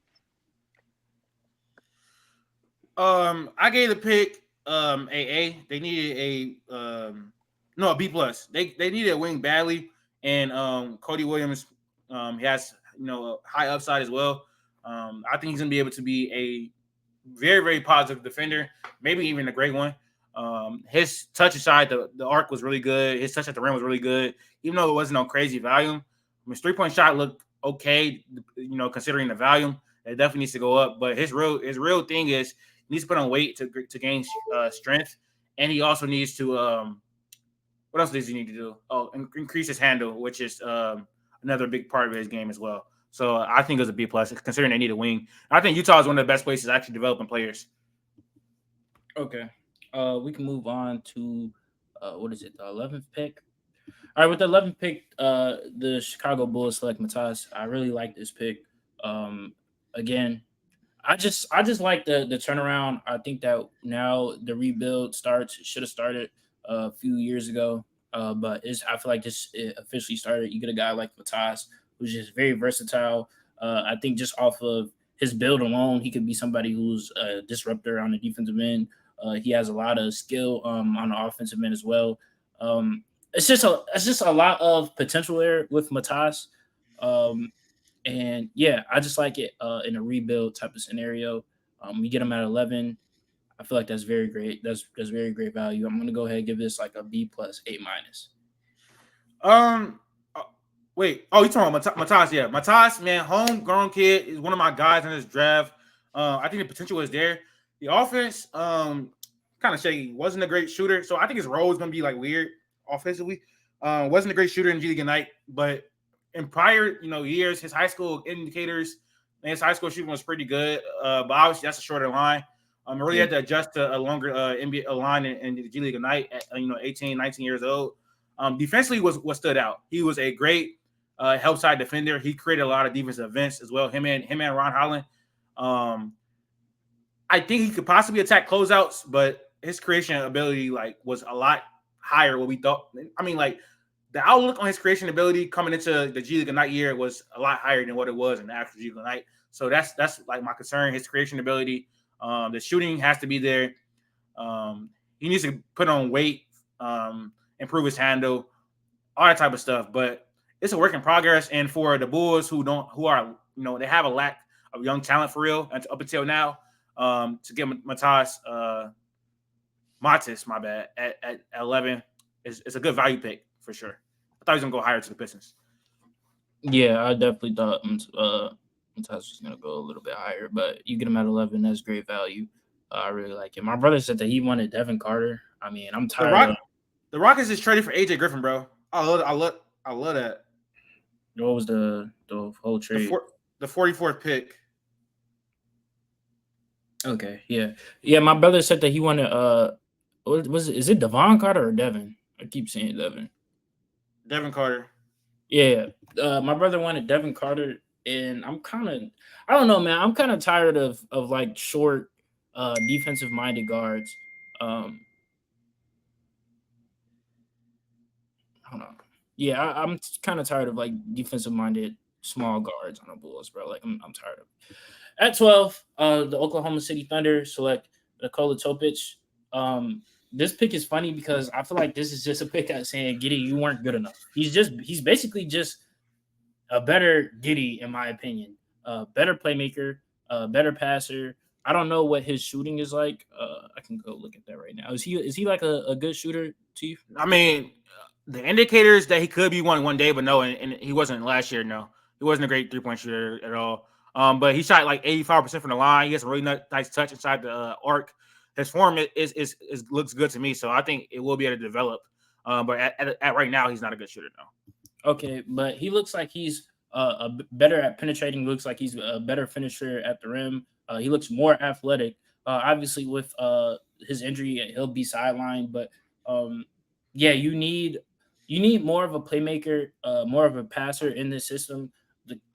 [SPEAKER 2] I gave the pick A. They needed a B+. They needed a wing badly, and Cody Williams he has high upside as well. I think he's gonna be able to be a very, very positive defender, maybe even a great one. His touch aside, the arc was really good. His touch at the rim was really good, even though it wasn't on crazy volume. His 3-point shot looked okay, considering the volume. It definitely needs to go up. But his real thing is he needs to put on weight to gain strength, and he also needs to what else does he need to do? Oh, increase his handle, which is another big part of his game as well. So I think it was a B plus, considering they need a wing. I think Utah is one of the best places actually developing players.
[SPEAKER 1] Okay. We can move on to what is it, the 11th pick? All right, with the 11th pick, the Chicago Bulls select Matas. I really like this pick. Again, I just like the turnaround. I think that now the rebuild should have started a few years ago. But I feel like it officially started. You get a guy like Matas, who's just very versatile. I think just off of his build alone, he could be somebody who's a disruptor on the defensive end. He has a lot of skill on the offensive end as well. It's just a lot of potential there with Matas. Um, and yeah, I just like it in a rebuild type of scenario. We get him at 11. I feel like that's very great. That's very great value. I'm gonna go ahead and give this like a B plus, A minus.
[SPEAKER 2] Um, uh, wait. Oh, you talking about Matas? Yeah, Matas, man, homegrown kid is one of my guys in this draft. I think the potential is there. The offense, kind of shaky. Wasn't a great shooter, so I think his role is gonna be like weird offensively. Wasn't a great shooter in G League Ignite, but in prior years, his high school indicators, and his high school shooting was pretty good. But obviously that's a shorter line. Really had to adjust to a longer NBA line in the G League Ignite at 18, 19 years old. Defensively was what stood out. He was a great help side defender. He created a lot of defensive events as well. Him and Ron Holland. I think he could possibly attack closeouts, but his creation ability was a lot higher what we thought. I mean, the outlook on his creation ability coming into the G League Ignite year was a lot higher than what it was in the actual G League Ignite. So that's like my concern. His creation ability, the shooting has to be there. He needs to put on weight, improve his handle, all that type of stuff. But it's a work in progress. And for the Bulls who are they have a lack of young talent for real up until now. To get Matas, my bad, at 11 is a good value pick for sure. I thought he was gonna go higher to the Pistons.
[SPEAKER 1] Yeah, I definitely thought Matas was gonna go a little bit higher, but you get him at 11. That's great value. I really like it. My brother said that he wanted Devin Carter. I mean, I'm tired.
[SPEAKER 2] The Rockets is traded for AJ Griffin, bro. I love that.
[SPEAKER 1] What was the whole trade?
[SPEAKER 2] The 44th pick.
[SPEAKER 1] Okay, yeah. My brother said that he wanted what was it? Is it Devon Carter or Devin? I keep saying Devin.
[SPEAKER 2] Devin Carter.
[SPEAKER 1] Yeah, my brother wanted Devin Carter, and I don't know, man. I'm kind of tired of like short, defensive minded guards. Hold on. Yeah, I'm kind of tired of like defensive minded small guards on the Bulls, bro. Like I'm tired of it. At 12, the Oklahoma City Thunder select Nikola Topic. This pick is funny because I feel like this is just a pick out saying, Giddey, you weren't good enough. He's basically just a better Giddey, in my opinion. Better playmaker, better passer. I don't know what his shooting is like. I can go look at that right now. Is he like a good shooter to you?
[SPEAKER 2] I mean, the indicators that he could be one day, but no, and he wasn't last year. No, he wasn't a great 3-point shooter at all. But he shot like 85% from the line. He has a really nice touch inside the arc. His form is looks good to me, so I think it will be able to develop. But at right now, he's not a good shooter now.
[SPEAKER 1] Okay, but he looks like he's better at penetrating. Looks like he's a better finisher at the rim. He looks more athletic. Obviously, with his injury, he'll be sidelined. But yeah, you need more of a playmaker, more of a passer in this system.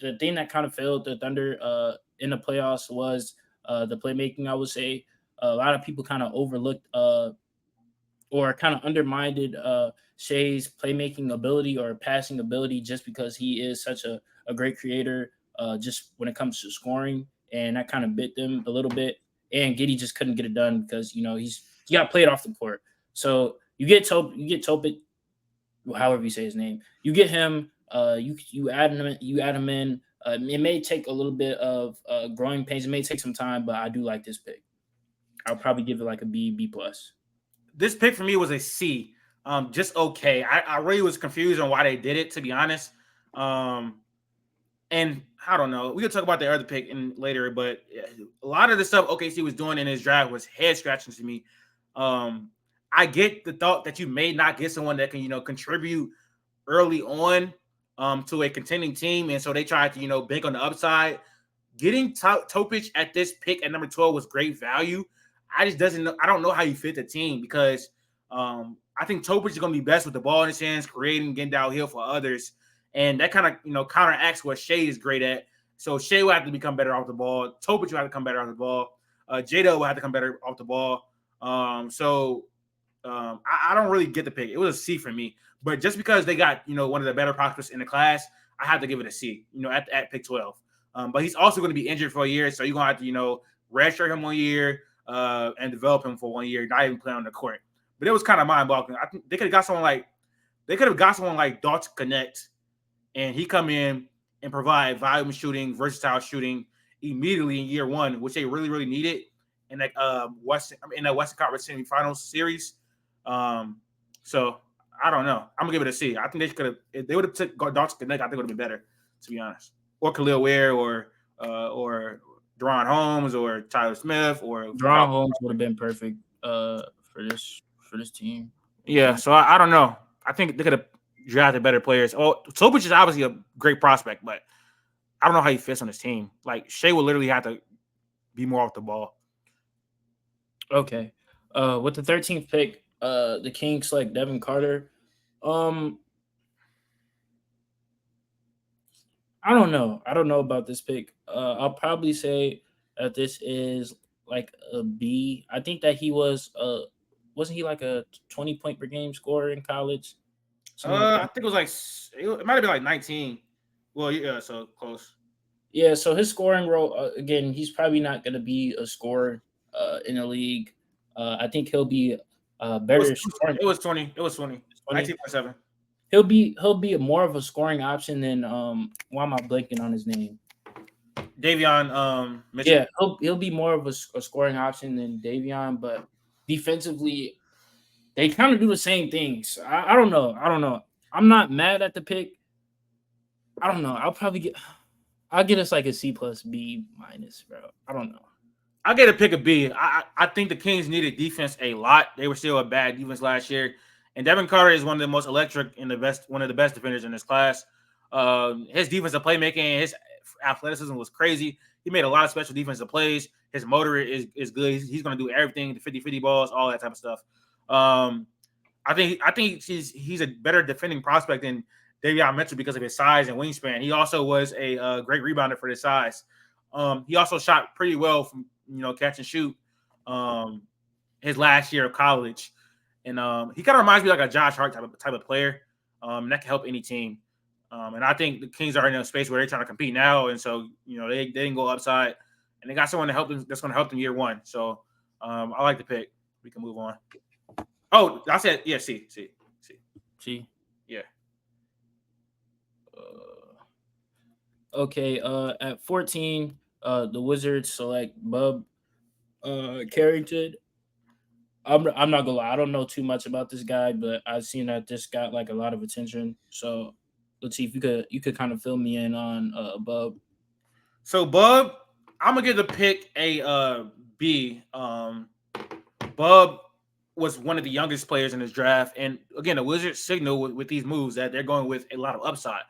[SPEAKER 1] The thing that kind of failed the Thunder in the playoffs was the playmaking, I would say. A lot of people kind of overlooked or kind of undermined Shea's playmaking ability or passing ability just because he is such a great creator just when it comes to scoring. And that kind of bit them a little bit. And Giddey just couldn't get it done because, he got played off the court. So you get Topic, however you say his name. You get him. You add him in It may take a little bit of growing pains. It may take some time, but I do like this pick. I'll probably give it like a B plus.
[SPEAKER 2] This pick for me was a C. Just okay. I really was confused on why they did it, to be honest. And I don't know. We could talk about the other pick later, but a lot of the stuff OKC was doing in his draft was head scratching to me. I get the thought that you may not get someone that can, contribute early on to a contending team, and so they tried to, bank on the upside. Getting Topic at this pick at number 12 was great value. I don't know how you fit the team because I think Topic is going to be best with the ball in his hands, creating, getting downhill for others. And that kind of, counteracts what Shea is great at. So Shea will have to become better off the ball. Topic will have to come better off the ball. Jaedon will have to come better off the ball. I don't really get the pick. It was a C for me. But just because they got, one of the better prospects in the class, I have to give it a C, at pick 12. But he's also going to be injured for a year. So you're going to have to, redshirt him 1 year and develop him for 1 year, not even play on the court. But it was kind of mind-boggling. I think they could have got someone like Dalton Connect, and he come in and provide volume shooting, versatile shooting immediately in year one, which they really, really needed in that Western Conference semifinals series. So I don't know. I'm gonna give it a C. I think they could have. If they would have took Dalton Connect, I think it would have been better, to be honest. Or Khalil Ware, or Deron Holmes, or Tyler Smith, or
[SPEAKER 1] Deron Holmes would have been perfect for this team.
[SPEAKER 2] Yeah. So I don't know. I think they could have drafted better players. Oh, Topic is obviously a great prospect, but I don't know how he fits on this team. Like Shea will literally have to be more off the ball.
[SPEAKER 1] Okay. With the 13th pick, the Kings select Devin Carter. I don't know. I don't know about this pick. I'll probably say that this is like a B. I think that he wasn't he like a 20-point per game scorer in college?
[SPEAKER 2] I think it might have been like 19. Well, yeah, so close.
[SPEAKER 1] Yeah, so his scoring role again, he's probably not going to be a scorer in the league. I think he'll be better.
[SPEAKER 2] It was 20. 19.7.
[SPEAKER 1] He'll be more of a scoring option than why am I blanking on his name?
[SPEAKER 2] Davion Mitchell.
[SPEAKER 1] Yeah, he'll be more of a scoring option than Davion, but defensively, they kind of do the same things. I don't know. I'm not mad at the pick. I don't know. I'll get us like a C plus B minus, bro. I don't know.
[SPEAKER 2] I'll get a pick a B. I think the Kings needed defense a lot. They were still a bad defense last year. And Devin Carter is one of the most electric and one of the best defenders in this class. His defensive playmaking and his athleticism was crazy. He made a lot of special defensive plays. His motor is good. He's going to do everything, the 50-50 balls, all that type of stuff. I think he's a better defending prospect than Davion Mitchell because of his size and wingspan. He also was a great rebounder for his size. He also shot pretty well from catch and shoot his last year of college. And he kind of reminds me like a Josh Hart type of player that can help any team. And I think the Kings are in a space where they're trying to compete now, and so they didn't go upside, and they got someone to help them that's going to help them year one. So I like the pick. We can move on. Oh, I said yeah. C. Yeah.
[SPEAKER 1] Okay. At 14, the Wizards select Bub Carrington. I'm not gonna lie. I don't know too much about this guy, but I've seen that this got like a lot of attention. So Latif, you could kind of fill me in on Bub.
[SPEAKER 2] So Bub, I'm gonna give the pick a B. Bub was one of the youngest players in this draft, and again, the Wizards signal with these moves that they're going with a lot of upside.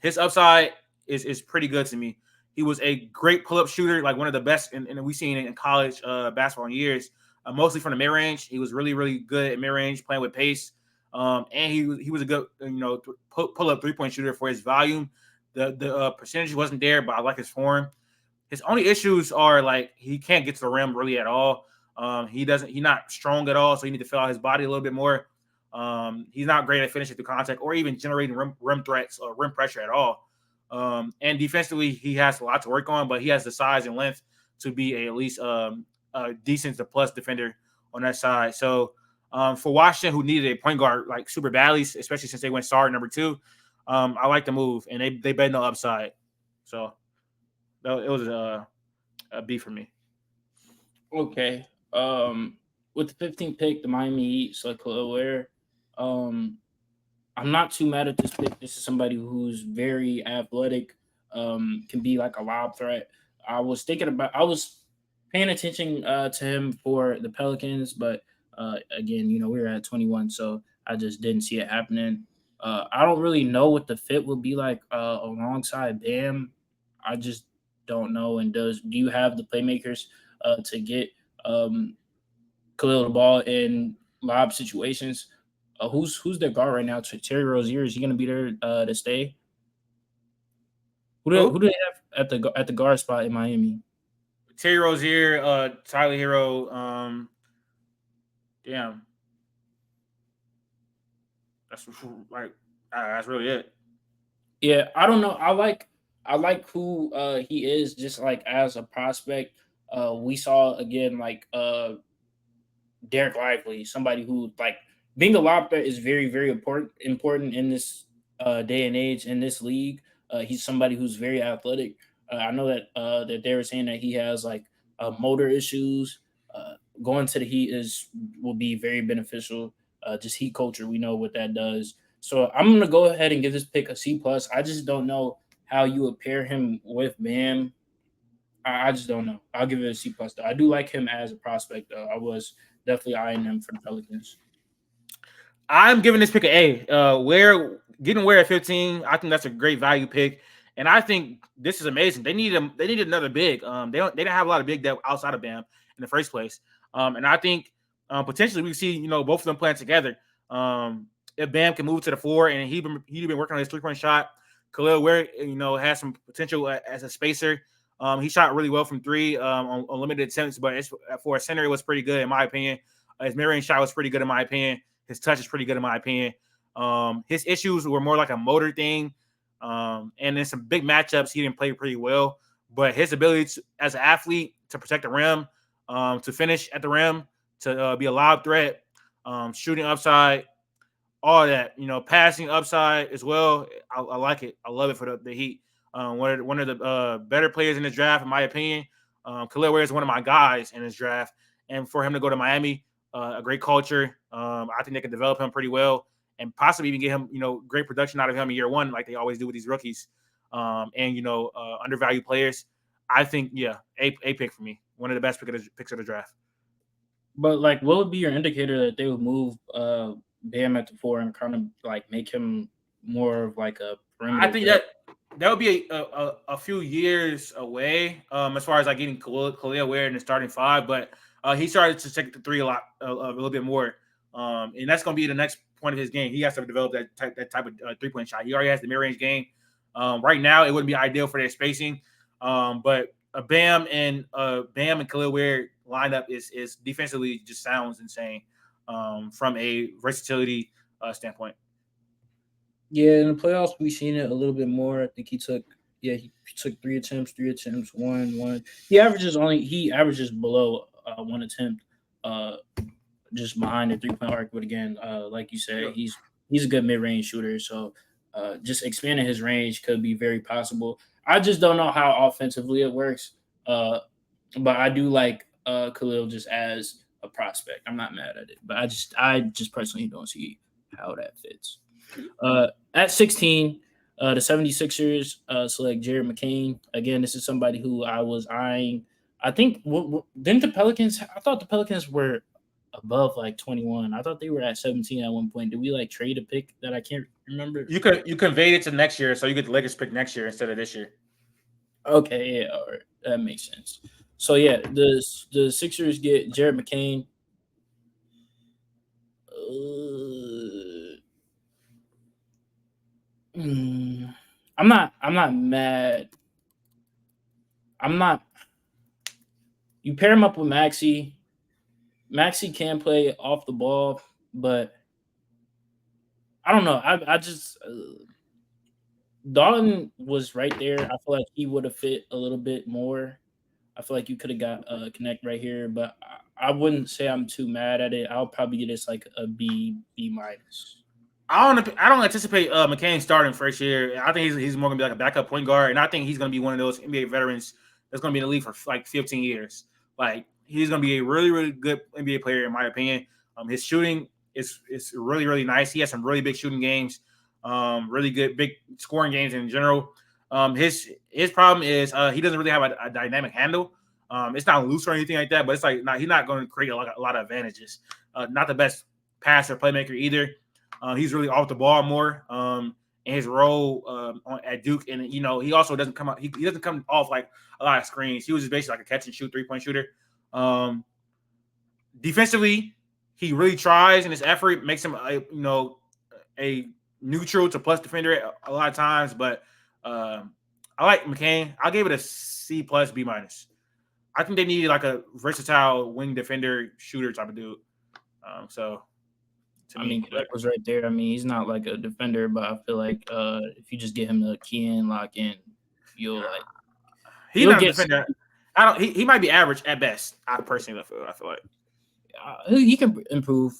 [SPEAKER 2] His upside is pretty good to me. He was a great pull-up shooter, like one of the best, and we've seen it in college basketball in years. Mostly from the mid-range. He was really, really good at mid-range, playing with pace. And he was a good, pull-up three-point shooter for his volume. The percentage wasn't there, but I like his form. His only issues are like he can't get to the rim really at all. He's not strong at all, so you need to fill out his body a little bit more. He's not great at finishing through contact or even generating rim threats or rim pressure at all. And defensively, he has a lot to work on, but he has the size and length to be at least a decent to plus defender on that side. So for Washington, who needed a point guard like super badly, especially since they went star number 2, I like the move, and they bet no upside. So it was a B for me.
[SPEAKER 1] Okay. With the 15th pick, the Miami Heat select Khalil Ware. Um, I'm not too mad at this pick. This is somebody who's very athletic, can be like a lob threat. I was paying attention to him for the Pelicans, but again, we were at 21, so I just didn't see it happening. I don't really know what the fit would be like alongside Bam. I just don't know. And do you have the playmakers to get um, Khalil the ball in lob situations? Who's their guard right now? Terry Rozier, is he going to be there to stay? Who
[SPEAKER 2] Who?
[SPEAKER 1] do they have at the guard spot in Miami?
[SPEAKER 2] Terry Rozier, Tyler Hero. Damn, that's like that's really it.
[SPEAKER 1] Yeah, I don't know. I like who he is just like as a prospect. We saw again like Derek Lively, somebody who like being a lob threat is very very important in this day and age in this league. He's somebody who's very athletic. I know that they were saying that he has like motor issues. Going to the Heat is will be very beneficial. Just Heat culture, we know what that does. So I'm gonna go ahead and give this pick a C plus. I just don't know how you would pair him with Bam. I just don't know. I'll give it a C plus though. I do like him as a prospect though. I was definitely eyeing him for the Pelicans.
[SPEAKER 2] I'm giving this pick an A. Where at 15, I think that's a great value pick, and I think this is amazing. They needed another big. They didn't have a lot of big depth outside of Bam in the first place. And I think potentially we see both of them playing together. If Bam can move to the floor and he'd been working on his 3-point shot. Khalil Ware has some potential as a spacer. He shot really well from three on limited attempts, but for a center, it was pretty good in my opinion. His mid-range shot was pretty good in my opinion. His touch is pretty good in my opinion. His issues were more like a motor thing. And in some big matchups, he didn't play pretty well. But his ability as an athlete to protect the rim, to finish at the rim, to be a lob threat, shooting upside, all that, passing upside as well. I like it. I love it for the Heat. One of the better players in the draft, in my opinion. Khalil Ware is one of my guys in this draft. And for him to go to Miami, a great culture. I think they can develop him pretty well and possibly even get him, great production out of him in year one, like they always do with these rookies. Undervalued players. I think, yeah, a pick for me. One of the best picks of the draft.
[SPEAKER 1] But like, what would be your indicator that they would move Bam at the four and kind of like make him more of like a
[SPEAKER 2] I
[SPEAKER 1] perimeter
[SPEAKER 2] think
[SPEAKER 1] threat?
[SPEAKER 2] that would be a few years away as far as like getting Khalil Ware in the starting five, but he started to take the three a little bit more, and that's going to be the next point of his game. He has to develop that type of 3-point shot. He already has the mid range game. Right now, it wouldn't be ideal for their spacing, but Bam and Khalil Ware lineup is defensively just sounds insane from a versatility standpoint.
[SPEAKER 1] Yeah, in the playoffs we've seen it a little bit more. I think he took three attempts, one. He averages below one attempt, uh, just behind the 3-point arc. But again, like you said,
[SPEAKER 2] Yeah.
[SPEAKER 1] he's a good mid range shooter. So just expanding his range could be very possible. I just don't know how offensively it works. But I do like Khalil just as a prospect. I'm not mad at it, but I just personally don't see how that fits. At 16, the 76ers select Jared McCain. Again, this is somebody who I was eyeing. I think didn't the Pelicans? I thought the Pelicans were above like 21. I thought they were at 17 at one point. Did we like trade a pick that I can't remember?
[SPEAKER 2] You conveyed it to next year, so you get the Lakers pick next year instead of this year.
[SPEAKER 1] Okay, yeah, all right, that makes sense. So yeah, the Sixers get Jared McCain. Uh, mm, I'm not mad. I'm not. You pair him up with Maxi. Maxi can play off the ball, but I don't know. I just Dalton was right there. I feel like he would have fit a little bit more. I feel like you could have got a connect right here, but I wouldn't say I'm too mad at it. I'll probably get this like a B minus.
[SPEAKER 2] I don't anticipate McCain starting first year. I think he's more gonna be like a backup point guard, and I think he's gonna be one of those NBA veterans that's gonna be in the league for like 15 years. Like he's gonna be a really really good NBA player in my opinion. His shooting is really really nice. He has some really big shooting games, really good big scoring games in general. His problem is he doesn't really have a dynamic handle. It's not loose or anything like that, but it's like he's not going to create a lot of advantages. Not the best passer playmaker either. He's really off the ball more in his role at Duke, and he also doesn't come out. He doesn't come off like a lot of screens. He was just basically like a catch and shoot 3-point shooter. Defensively, he really tries, and his effort makes him a neutral to plus defender a lot of times. But I like McCain. I'll give it a C plus B minus. I think they needed like a versatile wing defender shooter type of dude.
[SPEAKER 1] I mean, Quebec was right there. I mean, he's not like a defender, but I feel like if you just get him to key in, lock in, you'll like.
[SPEAKER 2] He's not a defender. He might be average at best. I personally I feel like
[SPEAKER 1] he can improve.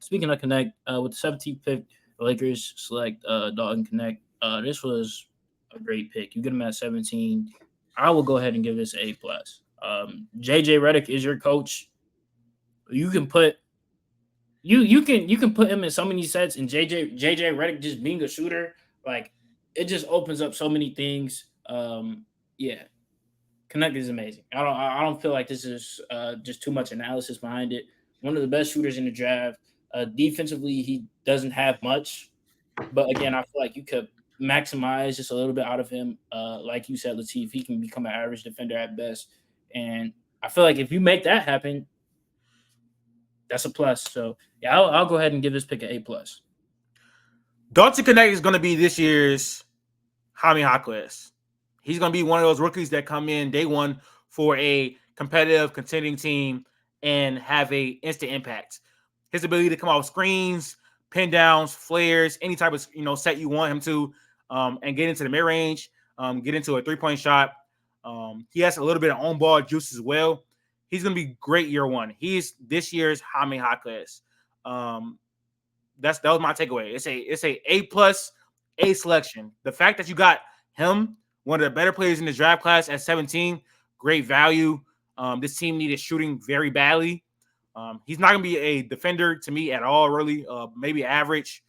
[SPEAKER 1] Speaking of Connect, with the 17th pick, the Lakers select Dalton Connect. This was a great pick. You get him at 17. I will go ahead and give this A plus. JJ Redick is your coach. You can put. You can put him in so many sets, and JJ Redick just being a shooter, like it just opens up so many things. Yeah, Connect is amazing. I don't feel like this is just too much analysis behind it. One of the best shooters in the draft. Defensively, he doesn't have much, but again, I feel like you could maximize just a little bit out of him. Like you said, Latif, he can become an average defender at best, and I feel like if you make that happen, that's a plus. So yeah, I'll go ahead and give this pick an A plus.
[SPEAKER 2] Dalton Connect is going to be this year's Jaime Jaquez. He's going to be one of those rookies that come in day one for a competitive, contending team and have a instant impact. His ability to come off screens, pin downs, flares, any type of set you want him to, and get into the mid range, get into a 3-point shot. He has a little bit of on ball juice as well. He's going to be great year one. He's this year's Jaime Jaquez. That was my takeaway. It's a plus A selection. The fact that you got him, one of the better players in the draft class at 17, great value. This team needed shooting very badly. He's not going to be a defender to me at all, really. Maybe average,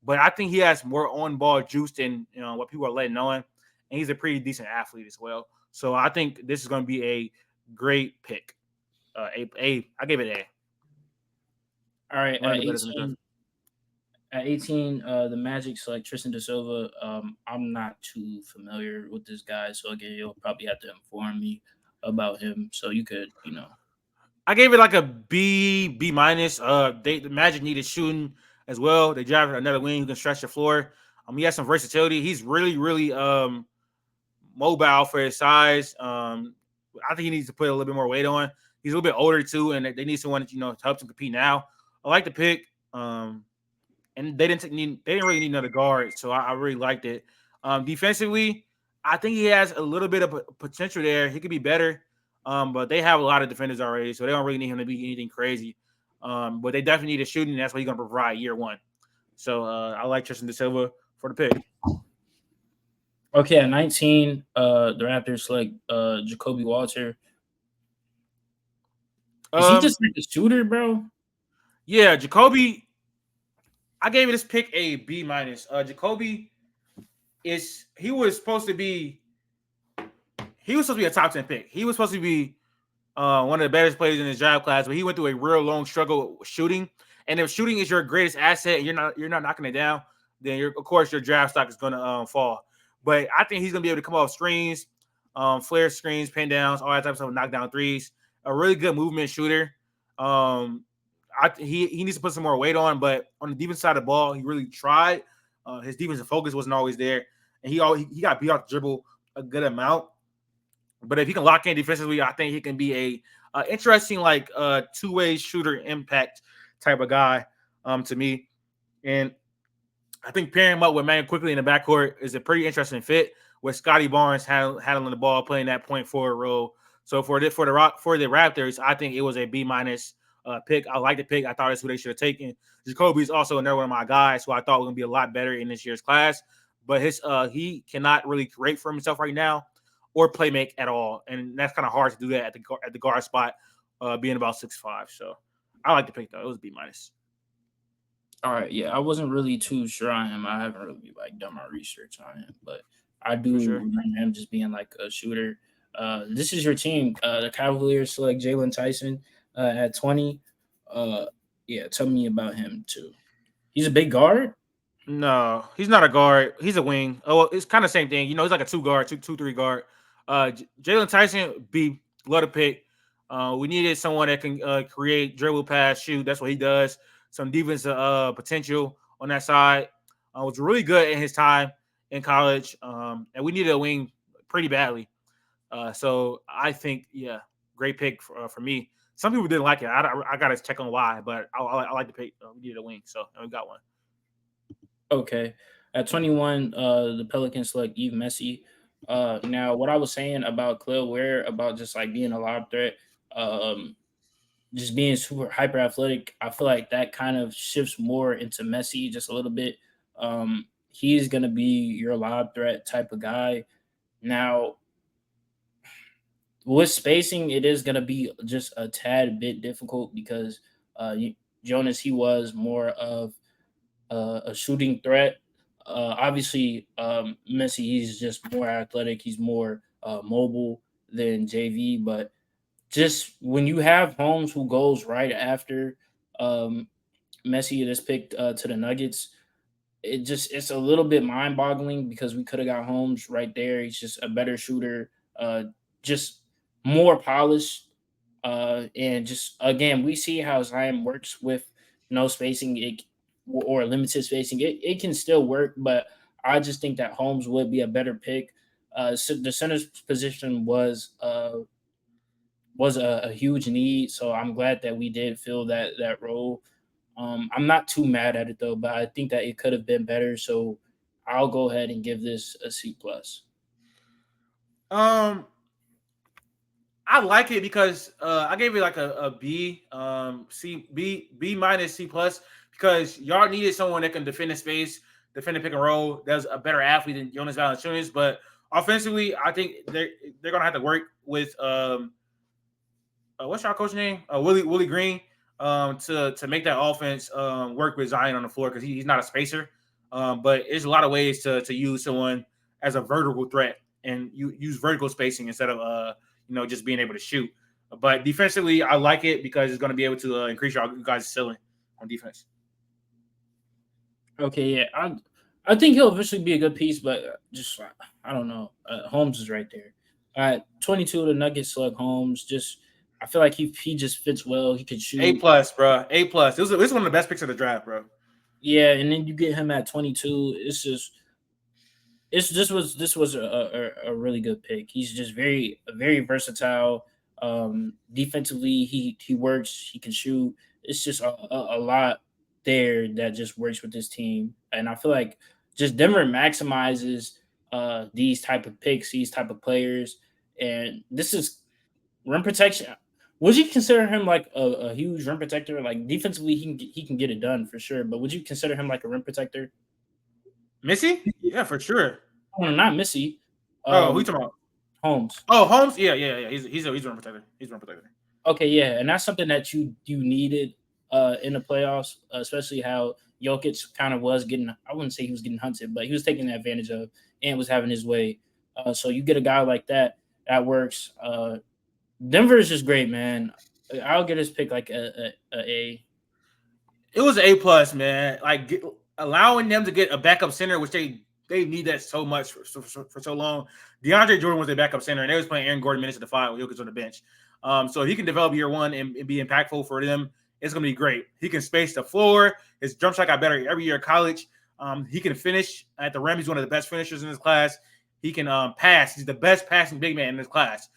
[SPEAKER 2] but I think he has more on-ball juice than what people are letting on, and he's a pretty decent athlete as well. So I think this is going to be a great pick. I gave it A.
[SPEAKER 1] All right, at 18, the Magic select Tristan da Silva. I'm not too familiar with this guy, so again, you'll probably have to inform me about him. So you could,
[SPEAKER 2] I gave it like a B minus. The Magic needed shooting as well. They drafted another wing who can stretch the floor. He has some versatility. He's really, really mobile for his size. I think he needs to put a little bit more weight on. He's a little bit older too, and they need someone to help him compete now. I like the pick, and they didn't really need another guard, so I really liked it. Defensively, I think he has a little bit of potential there. He could be better, but they have a lot of defenders already, so they don't really need him to be anything crazy. But they definitely need a shooting, and that's what he's going to provide year one. So I like Tristan da Silva for the pick.
[SPEAKER 1] Okay, at 19, the Raptors select Jacoby Walter. Is he just like a shooter, bro?
[SPEAKER 2] Yeah, Jacoby. I gave this pick a B minus. Jacoby he was supposed to be a top 10 pick. He was supposed to be one of the best players in his draft class, but he went through a real long struggle with shooting. And if shooting is your greatest asset and you're not knocking it down, then of course your draft stock is gonna fall. But I think he's gonna be able to come off screens, flare screens, pin downs, all that type of stuff, knock down threes. A really good movement shooter. He needs to put some more weight on, but on the defense side of the ball, he really tried. His defensive focus wasn't always there, and he got beat off the dribble a good amount. But if he can lock in defensively, I think he can be a interesting like two-way shooter impact type of guy to me. And I think pairing him up with Manuel quickly in the backcourt is a pretty interesting fit with Scotty Barnes handling the ball, playing that point forward role. So for the Raptors, I think it was a B minus pick. I like the pick. I thought that's who they should have taken. Jacoby is also another one of my guys who I thought was going to be a lot better in this year's class. But he cannot really create for himself right now or play make at all. And that's kind of hard to do that at the guard spot, being about 6'5". So I like the pick, though. It was B-.
[SPEAKER 1] All right, yeah, I wasn't really too sure on him. I haven't really like done my research on him, but I do
[SPEAKER 2] For sure.
[SPEAKER 1] remember him just being like a shooter. This is your team. The Cavaliers select Jalen Tyson at 20. Yeah, tell me about him too. He's a big guard.
[SPEAKER 2] No, he's not a guard. He's a wing. Oh, well, it's kind of the same thing. He's like a 2 guard, 2-3 guard. Jalen Tyson, B, love to pick. We needed someone that can create, dribble, pass, shoot. That's what he does. Some defensive potential on that side. Was really good in his time in college, and we needed a wing pretty badly. So I think, yeah, great pick for me. Some people didn't like it. I got to check on why, but I like the pick. We needed a wing, so we got one.
[SPEAKER 1] Okay. At 21, the Pelicans select Eve Messi. Now, what I was saying about Khalil Ware, about just like being a lob threat, just being super hyper athletic, I feel like that kind of shifts more into Messi just a little bit. He's going to be your lob threat type of guy. Now, with spacing, it is going to be just a tad bit difficult because Jonas, he was more of a shooting threat. Obviously, Messi, he's just more athletic. He's more mobile than JV. But just when you have Holmes who goes right after Messi that's picked to the Nuggets, it's a little bit mind boggling because we could have got Holmes right there. He's just a better shooter, just more polished. And just again, we see how Zion works with no spacing. Or limited spacing, it can still work, but I just think that Holmes would be a better pick. So the center's position was a huge need, so I'm glad that we did fill that role. I'm not too mad at it though, but I think that it could have been better. So I'll go ahead and give this a C plus.
[SPEAKER 2] I like it because I gave it like a B, B minus C plus because y'all needed someone that can defend the space, defend the pick and roll. That's a better athlete than Jonas Valanciunas, but offensively, I think they're gonna have to work with what's y'all coach name? Willie Green, to make that offense work with Zion on the floor because he's not a spacer. But there's a lot of ways to use someone as a vertical threat and you use vertical spacing instead of just being able to shoot. But defensively, I like it because it's going to be able to increase your guys' ceiling on defense.
[SPEAKER 1] Okay, yeah, I think he'll eventually be a good piece, but just I don't know. Holmes is right there. At 22, the Nuggets select Holmes. Just I feel like he just fits well. He can shoot.
[SPEAKER 2] A plus, bro. A plus. This is one of the best picks of the draft, bro.
[SPEAKER 1] Yeah, and then you get him at 22. This was a really good pick. He's just very versatile. Defensively, he works. He can shoot. It's just a lot there that just works with this team, and I feel like just Denver maximizes these type of picks, these type of players, and this is rim protection. Would you consider him like a huge rim protector? Like defensively, he can get it done for sure. But would you consider him like a rim protector?
[SPEAKER 2] Missy? Yeah, for sure.
[SPEAKER 1] Oh, not Missy.
[SPEAKER 2] Who you talking about?
[SPEAKER 1] Holmes.
[SPEAKER 2] Oh, Holmes? Yeah. He's a rim protector. He's a rim protector.
[SPEAKER 1] Okay, yeah, and that's something that you needed in the playoffs, especially how Jokic kind of was getting. I wouldn't say he was getting hunted, but he was taking advantage of and was having his way. So you get a guy like that works. Denver is just great, man. I'll get his pick like a A.
[SPEAKER 2] It was an A plus, man. Like allowing them to get a backup center, which they need that so much for so long. DeAndre Jordan was their backup center, and they was playing Aaron Gordon minutes at the 5 with Jokic on the bench. So if he can develop year one and be impactful for them, it's going to be great. He can space the floor. His jump shot got better every year in college. He can finish at the rim. He's one of the best finishers in his class. He can pass. He's the best passing big man in his class.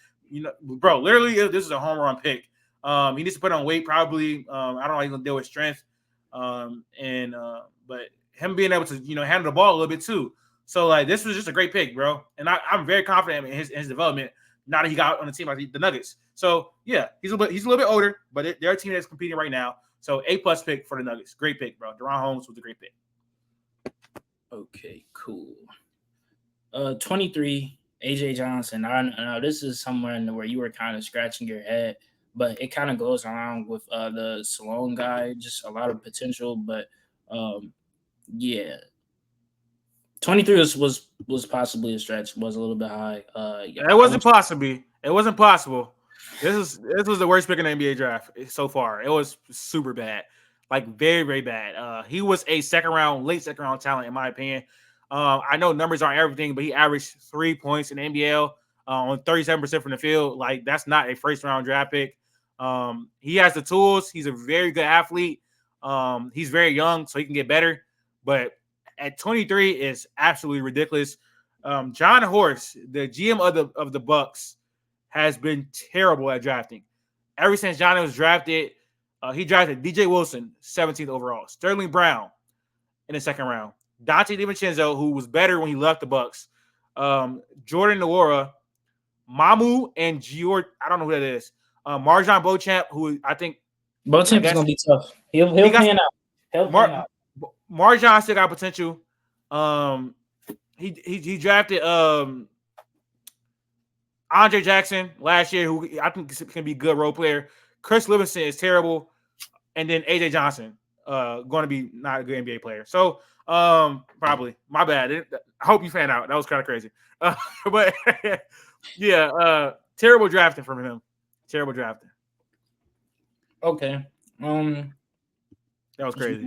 [SPEAKER 2] Bro, literally, this is a home run pick. He needs to put on weight probably. I don't know how he's going to deal with strength. But him being able to, handle the ball a little bit too. So, like, this was just a great pick, bro. And I'm very confident in his development now that he got on a team like the Nuggets. So yeah, he's a little bit older, but they're a team that's competing right now. So A+ pick for the Nuggets. Great pick, bro. DeRon Holmes was a great pick.
[SPEAKER 1] Okay, cool. 23, AJ Johnson. Now this is somewhere in where you were kind of scratching your head, but it kind of goes around with the Sloan guy. Just a lot of potential, but yeah, 23 was possibly a stretch. Was a little bit high. Yeah,
[SPEAKER 2] It wasn't possible. It wasn't possible. This was the worst pick in the NBA draft so far. It was super bad, like very, very bad. He was a late second round talent in my opinion. I know numbers aren't everything, but he averaged 3 points in the NBL on 37% from the field. Like that's not a first round draft pick. He has the tools. He's a very good athlete. He's very young, so he can get better. But at 23 is absolutely ridiculous. John Horst, the GM of the Bucks, has been terrible at drafting. Ever since John was drafted, he drafted DJ Wilson, 17th overall, Sterling Brown in the second round, Dante DiVincenzo, who was better when he left the Bucks, Jordan Nwora, Mamu, and George. I don't know who that is. Marjan Beauchamp, who I think
[SPEAKER 1] Beauchamp is gonna be tough. He'll pan out.
[SPEAKER 2] Marjan still got potential. He drafted Andre Jackson last year, who I think can be a good role player. Chris Livingston is terrible, and then AJ Johnson, going to be not a good NBA player. So probably my bad. I hope you fan out. That was kind of crazy, but yeah, terrible drafting from him. Terrible drafting.
[SPEAKER 1] Okay.
[SPEAKER 2] That was crazy.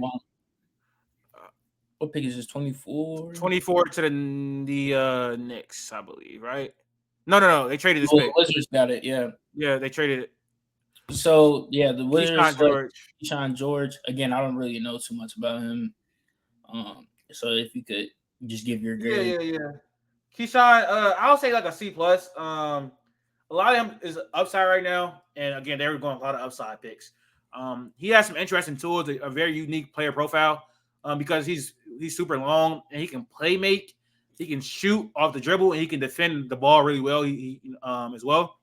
[SPEAKER 1] What pick is this? 24?
[SPEAKER 2] 24 to the Knicks, I believe, right? No. They traded this pick.
[SPEAKER 1] Wizards got it, yeah.
[SPEAKER 2] Yeah, they traded it.
[SPEAKER 1] So, yeah, the Wizards.
[SPEAKER 2] Keyshawn
[SPEAKER 1] George. Again, I don't really know too much about him. So if you could just give your grade.
[SPEAKER 2] Yeah. Keyshawn, I'll say like a C+. A lot of him is upside right now. And again, they were going a lot of upside picks. He has some interesting tools, a very unique player profile, because he's super long and he can play make. He can shoot off the dribble and he can defend the ball really well as well.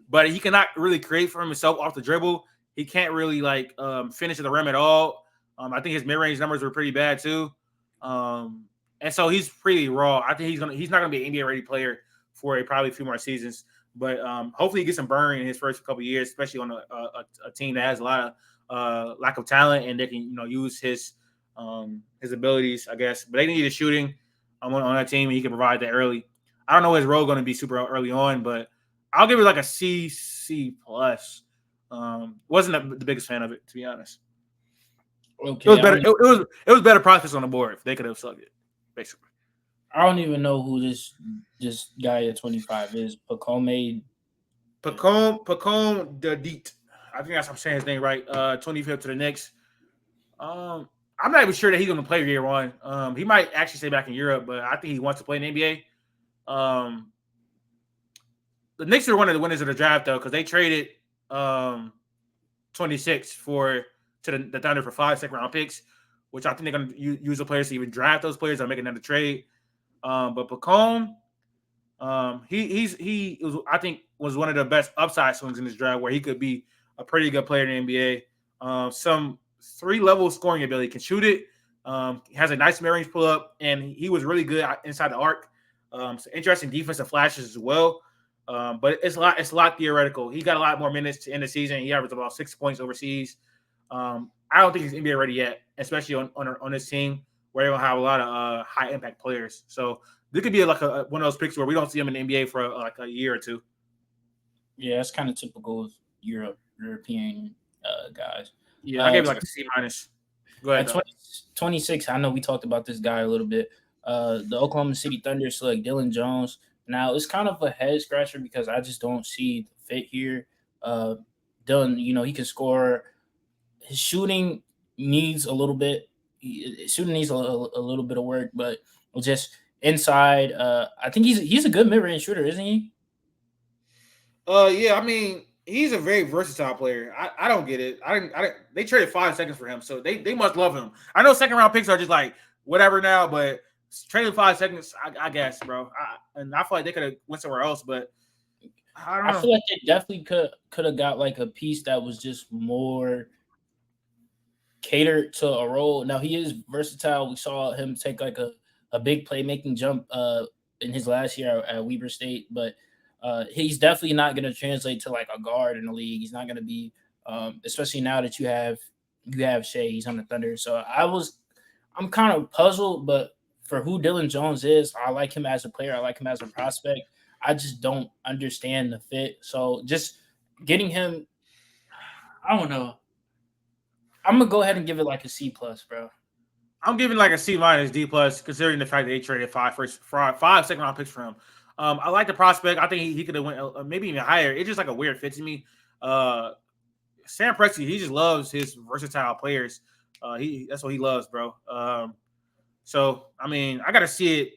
[SPEAKER 2] But he cannot really create for himself off the dribble. He can't really finish at the rim at all. I think his mid-range numbers were pretty bad too. And so he's pretty raw. I think he's not gonna be an NBA ready player for probably a few more seasons. But hopefully he gets some burn in his first couple of years, especially on a team that has a lot of lack of talent and they can use his abilities, I guess. But they need a shooting on that team, and he can provide that early. I don't know his role going to be super early on, but I'll give it like a C+. Wasn't the biggest fan of it, to be honest.
[SPEAKER 1] Okay,
[SPEAKER 2] it was better. It was better prospects on the board if they could have sucked it, basically.
[SPEAKER 1] I don't even know who this guy at 25 is. Pacome
[SPEAKER 2] Deet. I think that's how I'm saying his name right. 25th to the Knicks. I'm not even sure that he's going to play year one. He might actually stay back in Europe, but I think he wants to play in the NBA. The Knicks are one of the winners of the draft, though, because they traded 26 to the Thunder for 5 second-round picks, which I think they're going to use the players to even draft those players or make another trade. But Pacome, he I think was one of the best upside swings in this draft, where he could be a pretty good player in the NBA. Some 3-level scoring ability, can shoot it. Has a nice mid-range pull-up, and he was really good inside the arc. Some interesting defensive flashes as well. But it's a lot theoretical. He got a lot more minutes to end the season. He averaged about 6 points overseas. I don't think he's NBA ready yet, especially on this team where they don't have a lot of high impact players. So this could be like one of those picks where we don't see him in the NBA for like a year or two.
[SPEAKER 1] Yeah, it's kind of typical of European guys.
[SPEAKER 2] Yeah, I gave it like a C-. Go ahead.
[SPEAKER 1] 26. I know we talked about this guy a little bit. The Oklahoma City Thunder select Dylan Jones. Now it's kind of a head scratcher because I just don't see the fit here. Dylan, he can score. His shooting needs a little bit. Shooting needs a little bit of work, but just inside, I think he's a good mid-range shooter, isn't he?
[SPEAKER 2] Yeah, I mean, he's a very versatile player. I don't get it. They traded 5 seconds for him, so they must love him. I know second-round picks are just like whatever now, but trading 5 seconds, I guess, bro. And I feel like they could have went somewhere else, but I don't
[SPEAKER 1] I
[SPEAKER 2] know.
[SPEAKER 1] feel like they definitely could have got like a piece that was just more catered to a role. Now he is versatile. We saw him take like a big playmaking jump in his last year at Weber State, but he's definitely not going to translate to like a guard in the league. He's not going to be, especially now that you have Shea. He's on the Thunder, so I'm kind of puzzled, but for who Dylan Jones is, I like him as a player. I like him as a prospect. I just don't understand the fit. So just getting him, I don't know. I'm gonna go ahead and give it like a C plus, bro.
[SPEAKER 2] I'm giving like a C minus D plus, considering the fact that they traded five second round picks for him. I like the prospect. I think he could have went maybe even higher. It's just like a weird fit to me. Sam Presti, he just loves his versatile players. That's what he loves, bro. So I mean, I gotta see it.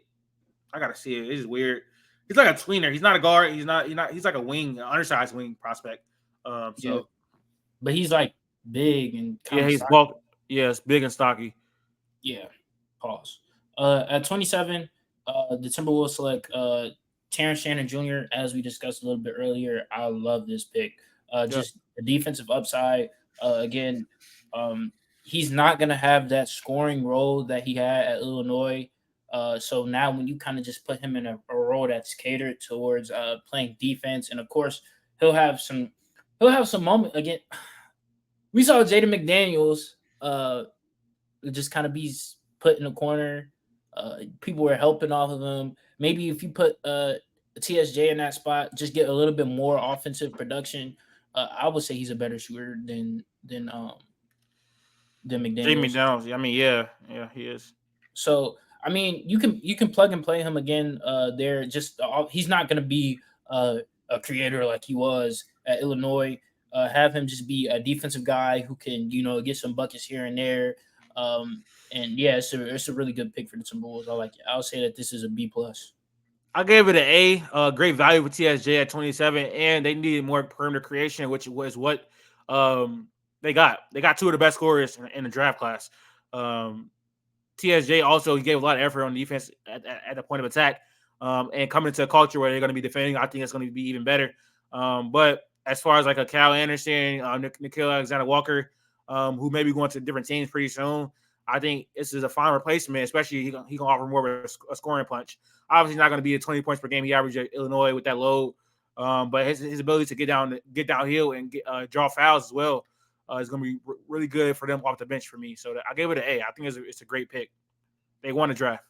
[SPEAKER 2] It's just weird. He's like a tweener. He's not a guard. He's not. He's like a wing, an undersized wing prospect.
[SPEAKER 1] Yeah,
[SPEAKER 2] So
[SPEAKER 1] but he's like big and kind
[SPEAKER 2] yeah,
[SPEAKER 1] of
[SPEAKER 2] he's
[SPEAKER 1] stocky.
[SPEAKER 2] bulk. Yeah, it's big and stocky.
[SPEAKER 1] Yeah. Pause. At 27, the Timberwolves select Terrence Shannon Jr. As we discussed a little bit earlier. I love this pick.
[SPEAKER 2] Yeah.
[SPEAKER 1] Just the defensive upside. Again, he's not gonna have that scoring role that he had at Illinois. So now when you kind of just put him in a role that's catered towards playing defense, and of course he'll have some moment again. We saw Jaden McDaniels just kind of be put in a corner. People were helping off of him. Maybe if you put TSJ in that spot, just get a little bit more offensive production. I would say he's a better shooter than
[SPEAKER 2] Jamie
[SPEAKER 1] McDaniels.
[SPEAKER 2] Downs. I mean, yeah, he is.
[SPEAKER 1] So I mean, you can plug and play him again. There, just he's not going to be a creator like he was at Illinois. Have him just be a defensive guy who can get some buckets here and there. And yeah, it's a really good pick for the Timberwolves. I like it. I'll say that this is a B plus.
[SPEAKER 2] I gave it an A. Great value with TSJ at 27, and they needed more perimeter creation, which was what they got. They got two of the best scorers in the draft class. TSJ also he gave a lot of effort on defense at the point of attack, and coming into a culture where they're going to be defending, I think it's going to be even better. But as far as like a Cal Anderson, Nickeil Alexander-Walker, who may be going to different teams pretty soon, I think this is a fine replacement, especially he can offer more of a scoring punch. Obviously, not going to be at 20 points per game he averaged at Illinois with that load, but his ability to get downhill and draw fouls as well is going to be really good for them off the bench for me. So I gave it an A. I think it's a great pick. They won the draft.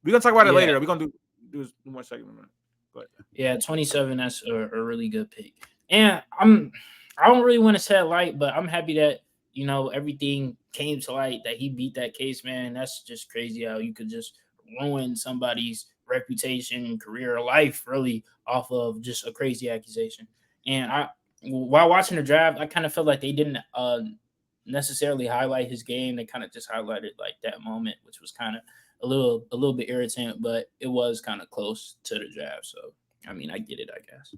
[SPEAKER 2] We're going to talk about it later. We're going to do one second. But
[SPEAKER 1] yeah, 27. That's a really good pick. And I don't really want to say it light, but I'm happy that everything came to light that he beat that case, man. That's just crazy how you could just ruin somebody's reputation, career, life, really, off of just a crazy accusation. And while watching the draft, I kind of felt like they didn't necessarily highlight his game. They kind of just highlighted like that moment, which was kind of a little bit irritant, but it was kind of close to the draft. So I mean, I get it, I guess.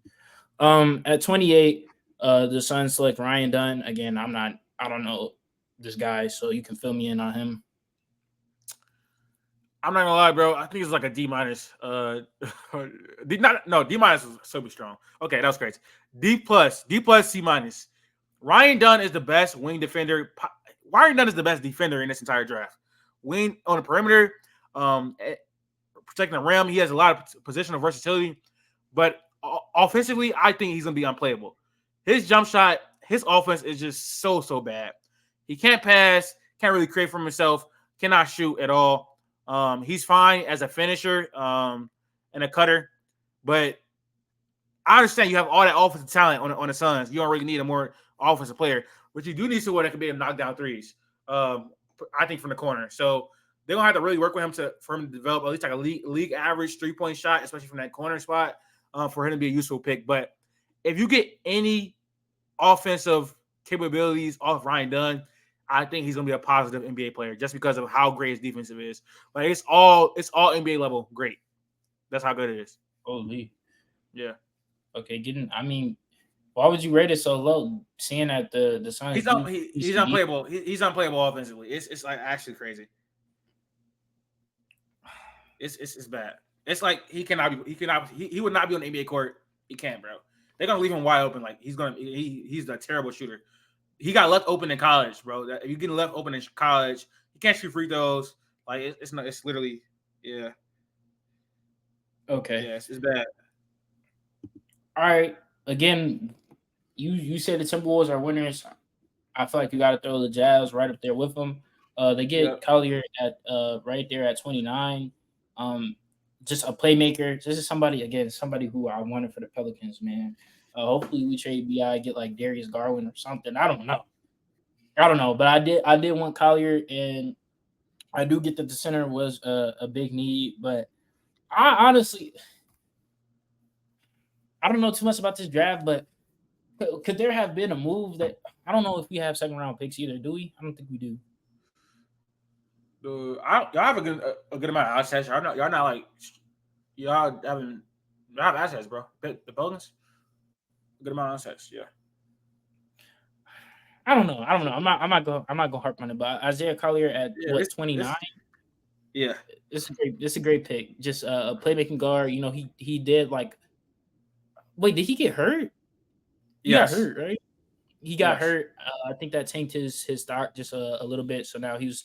[SPEAKER 1] At 28, the Suns select Ryan Dunn. Again, I don't know this guy, so you can fill me in on him.
[SPEAKER 2] I'm not gonna lie, bro. I think it's like a D minus. D minus was so strong. Okay, that was crazy. D plus, C minus. Ryan Dunn is the best wing defender. Ryan Dunn is the best defender in this entire draft. Wing on the perimeter, protecting the rim. He has a lot of positional versatility, but offensively, I think he's gonna be unplayable. His jump shot, his offense is just so bad. He can't pass, can't really create for himself, cannot shoot at all. He's fine as a finisher and a cutter, but I understand you have all that offensive talent on the Suns. You don't really need a more offensive player, but you do need someone that can be able to knock down threes. I think from the corner. So they're gonna have to really work with him for him to develop at least like a league average 3-point shot, especially from that corner spot, for him to be a useful pick. But if you get any offensive capabilities off Ryan Dunn, I think he's gonna be a positive NBA player just because of how great his defensive is. Like it's all NBA level great. That's how good it is.
[SPEAKER 1] Holy.
[SPEAKER 2] Yeah.
[SPEAKER 1] Okay, why would you rate it so low? Seeing that the Suns
[SPEAKER 2] he's unplayable. He's unplayable offensively. It's like actually crazy. It's bad. It's like he would not be on the NBA court He can't, bro. They're gonna leave him wide open. Like he's a terrible shooter. He got left open in college, bro. If you get left open in college, he can't shoot free throws. Like it's not. It's literally, yeah.
[SPEAKER 1] Okay.
[SPEAKER 2] Yeah, it's bad.
[SPEAKER 1] All right. Again, you said the Timberwolves are winners. I feel like you got to throw the Jazz right up there with them. They get
[SPEAKER 2] Yep.
[SPEAKER 1] Collier at right there at 29. Just a playmaker. This is somebody who I wanted for the Pelicans, man. Hopefully we trade BI, get like Darius Garland or something. I don't know, but I did want Collier, and I do get that the center was a big need, but I honestly I don't know too much about this draft, but could there have been a move that I don't know if we have second round picks either? Do we? I don't think we do.
[SPEAKER 2] Y'all have a good amount of assets. Y'all not like y'all have assets, bro. The Pelicans, a good amount of assets. Yeah.
[SPEAKER 1] I don't know. I'm not gonna harp on it, but Isaiah Collier at what 29?
[SPEAKER 2] Yeah.
[SPEAKER 1] It's a great pick. Just a playmaking guard. You know, he did like. Wait, did he get hurt? He got hurt, right? He got hurt. I think that tanked his stock just a little bit. So now he was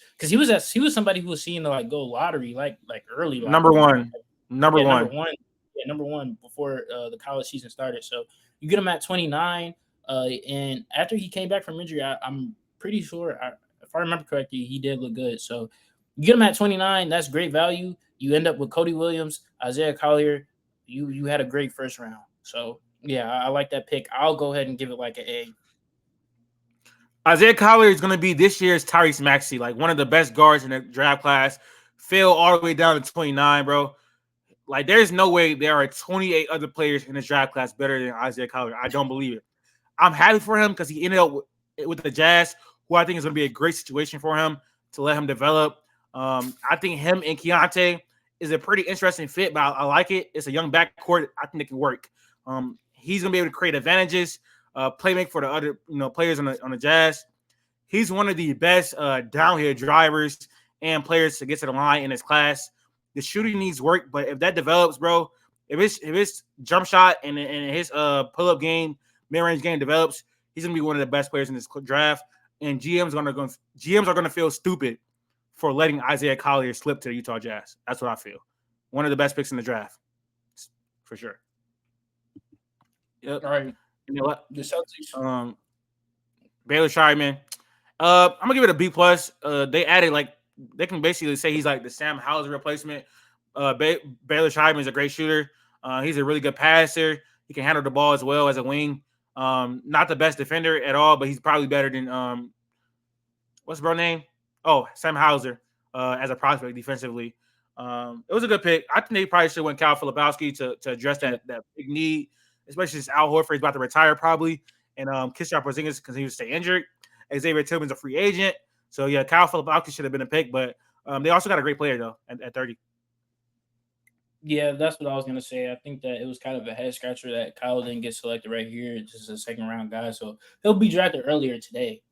[SPEAKER 1] somebody who was seen to like go lottery like early.
[SPEAKER 2] Number one.
[SPEAKER 1] Number one before the college season started. So you get him at 29. And after he came back from injury, I'm pretty sure, if I remember correctly, he did look good. So you get him at 29. That's great value. You end up with Cody Williams, Isaiah Collier. You had a great first round. So yeah, I like that pick. I'll go ahead and give it like an A.
[SPEAKER 2] Isaiah Collier is going to be this year's Tyrese Maxey, like one of the best guards in the draft class. Fell all the way down to 29, bro. Like, there's no way there are 28 other players in this draft class better than Isaiah Collier. I don't believe it. I'm happy for him because he ended up with the Jazz, who I think is going to be a great situation for him to let him develop. I think him and Keontae is a pretty interesting fit, but I like it. It's a young backcourt. I think it can work. He's going to be able to create advantages, playmake for the other players on the Jazz. He's one of the best downhill drivers and players to get to the line in his class. The shooting needs work, but if that develops, bro, if his jump shot and his pull-up game, mid-range game develops, he's gonna be one of the best players in this draft. And GMs are gonna feel stupid for letting Isaiah Collier slip to the Utah Jazz. That's what I feel. One of the best picks in the draft, for sure. Yep.
[SPEAKER 1] All right.
[SPEAKER 2] You know what?
[SPEAKER 1] The Celtics.
[SPEAKER 2] Baylor Scheierman. I'm gonna give it a B plus. They added they can basically say he's like the Sam Hauser replacement. Baylor Scheierman is a great shooter. He's a really good passer. He can handle the ball as well as a wing. Not the best defender at all, but he's probably better than what's bro name? Oh, Sam Hauser as a prospect defensively. It was a good pick. I think they probably should win Cal Filipowski to address that big need, especially since Al Horford is about to retire probably, and Kristaps Porzingis continues to stay injured. Xavier Tillman's a free agent. So, yeah, Cal Filipowski should have been a pick, but they also got a great player, though, at 30.
[SPEAKER 1] Yeah, that's what I was going to say. I think that it was kind of a head-scratcher that Kyle didn't get selected right here. It's just a second-round guy, so he'll be drafted earlier today,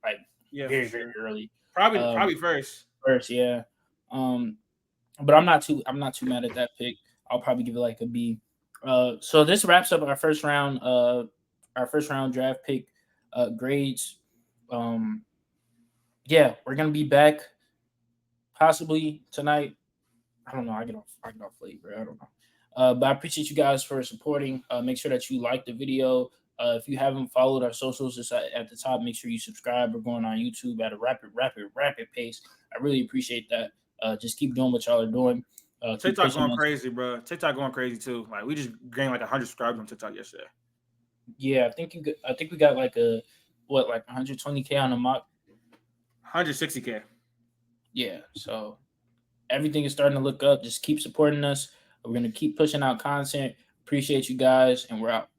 [SPEAKER 1] very, very early.
[SPEAKER 2] Probably first.
[SPEAKER 1] First, yeah. But I'm not too mad at that pick. I'll probably give it like a B. So this wraps up our first round draft pick grades. Yeah, we're gonna be back possibly tonight. I don't know. I get off late, bro. I don't know. But I appreciate you guys for supporting. Make sure that you like the video. If you haven't followed our socials, it's at the top. Make sure you subscribe. We're going on YouTube at a rapid pace. I really appreciate that. Just keep doing what y'all are doing.
[SPEAKER 2] TikTok going crazy, bro. TikTok going crazy too. Like, we just gained like 100 subscribers on TikTok yesterday.
[SPEAKER 1] Yeah, I think we got like 120K on the mock.
[SPEAKER 2] 160K.
[SPEAKER 1] Yeah, so everything is starting to look up. Just keep supporting us. We're gonna keep pushing out content. Appreciate you guys, and we're out.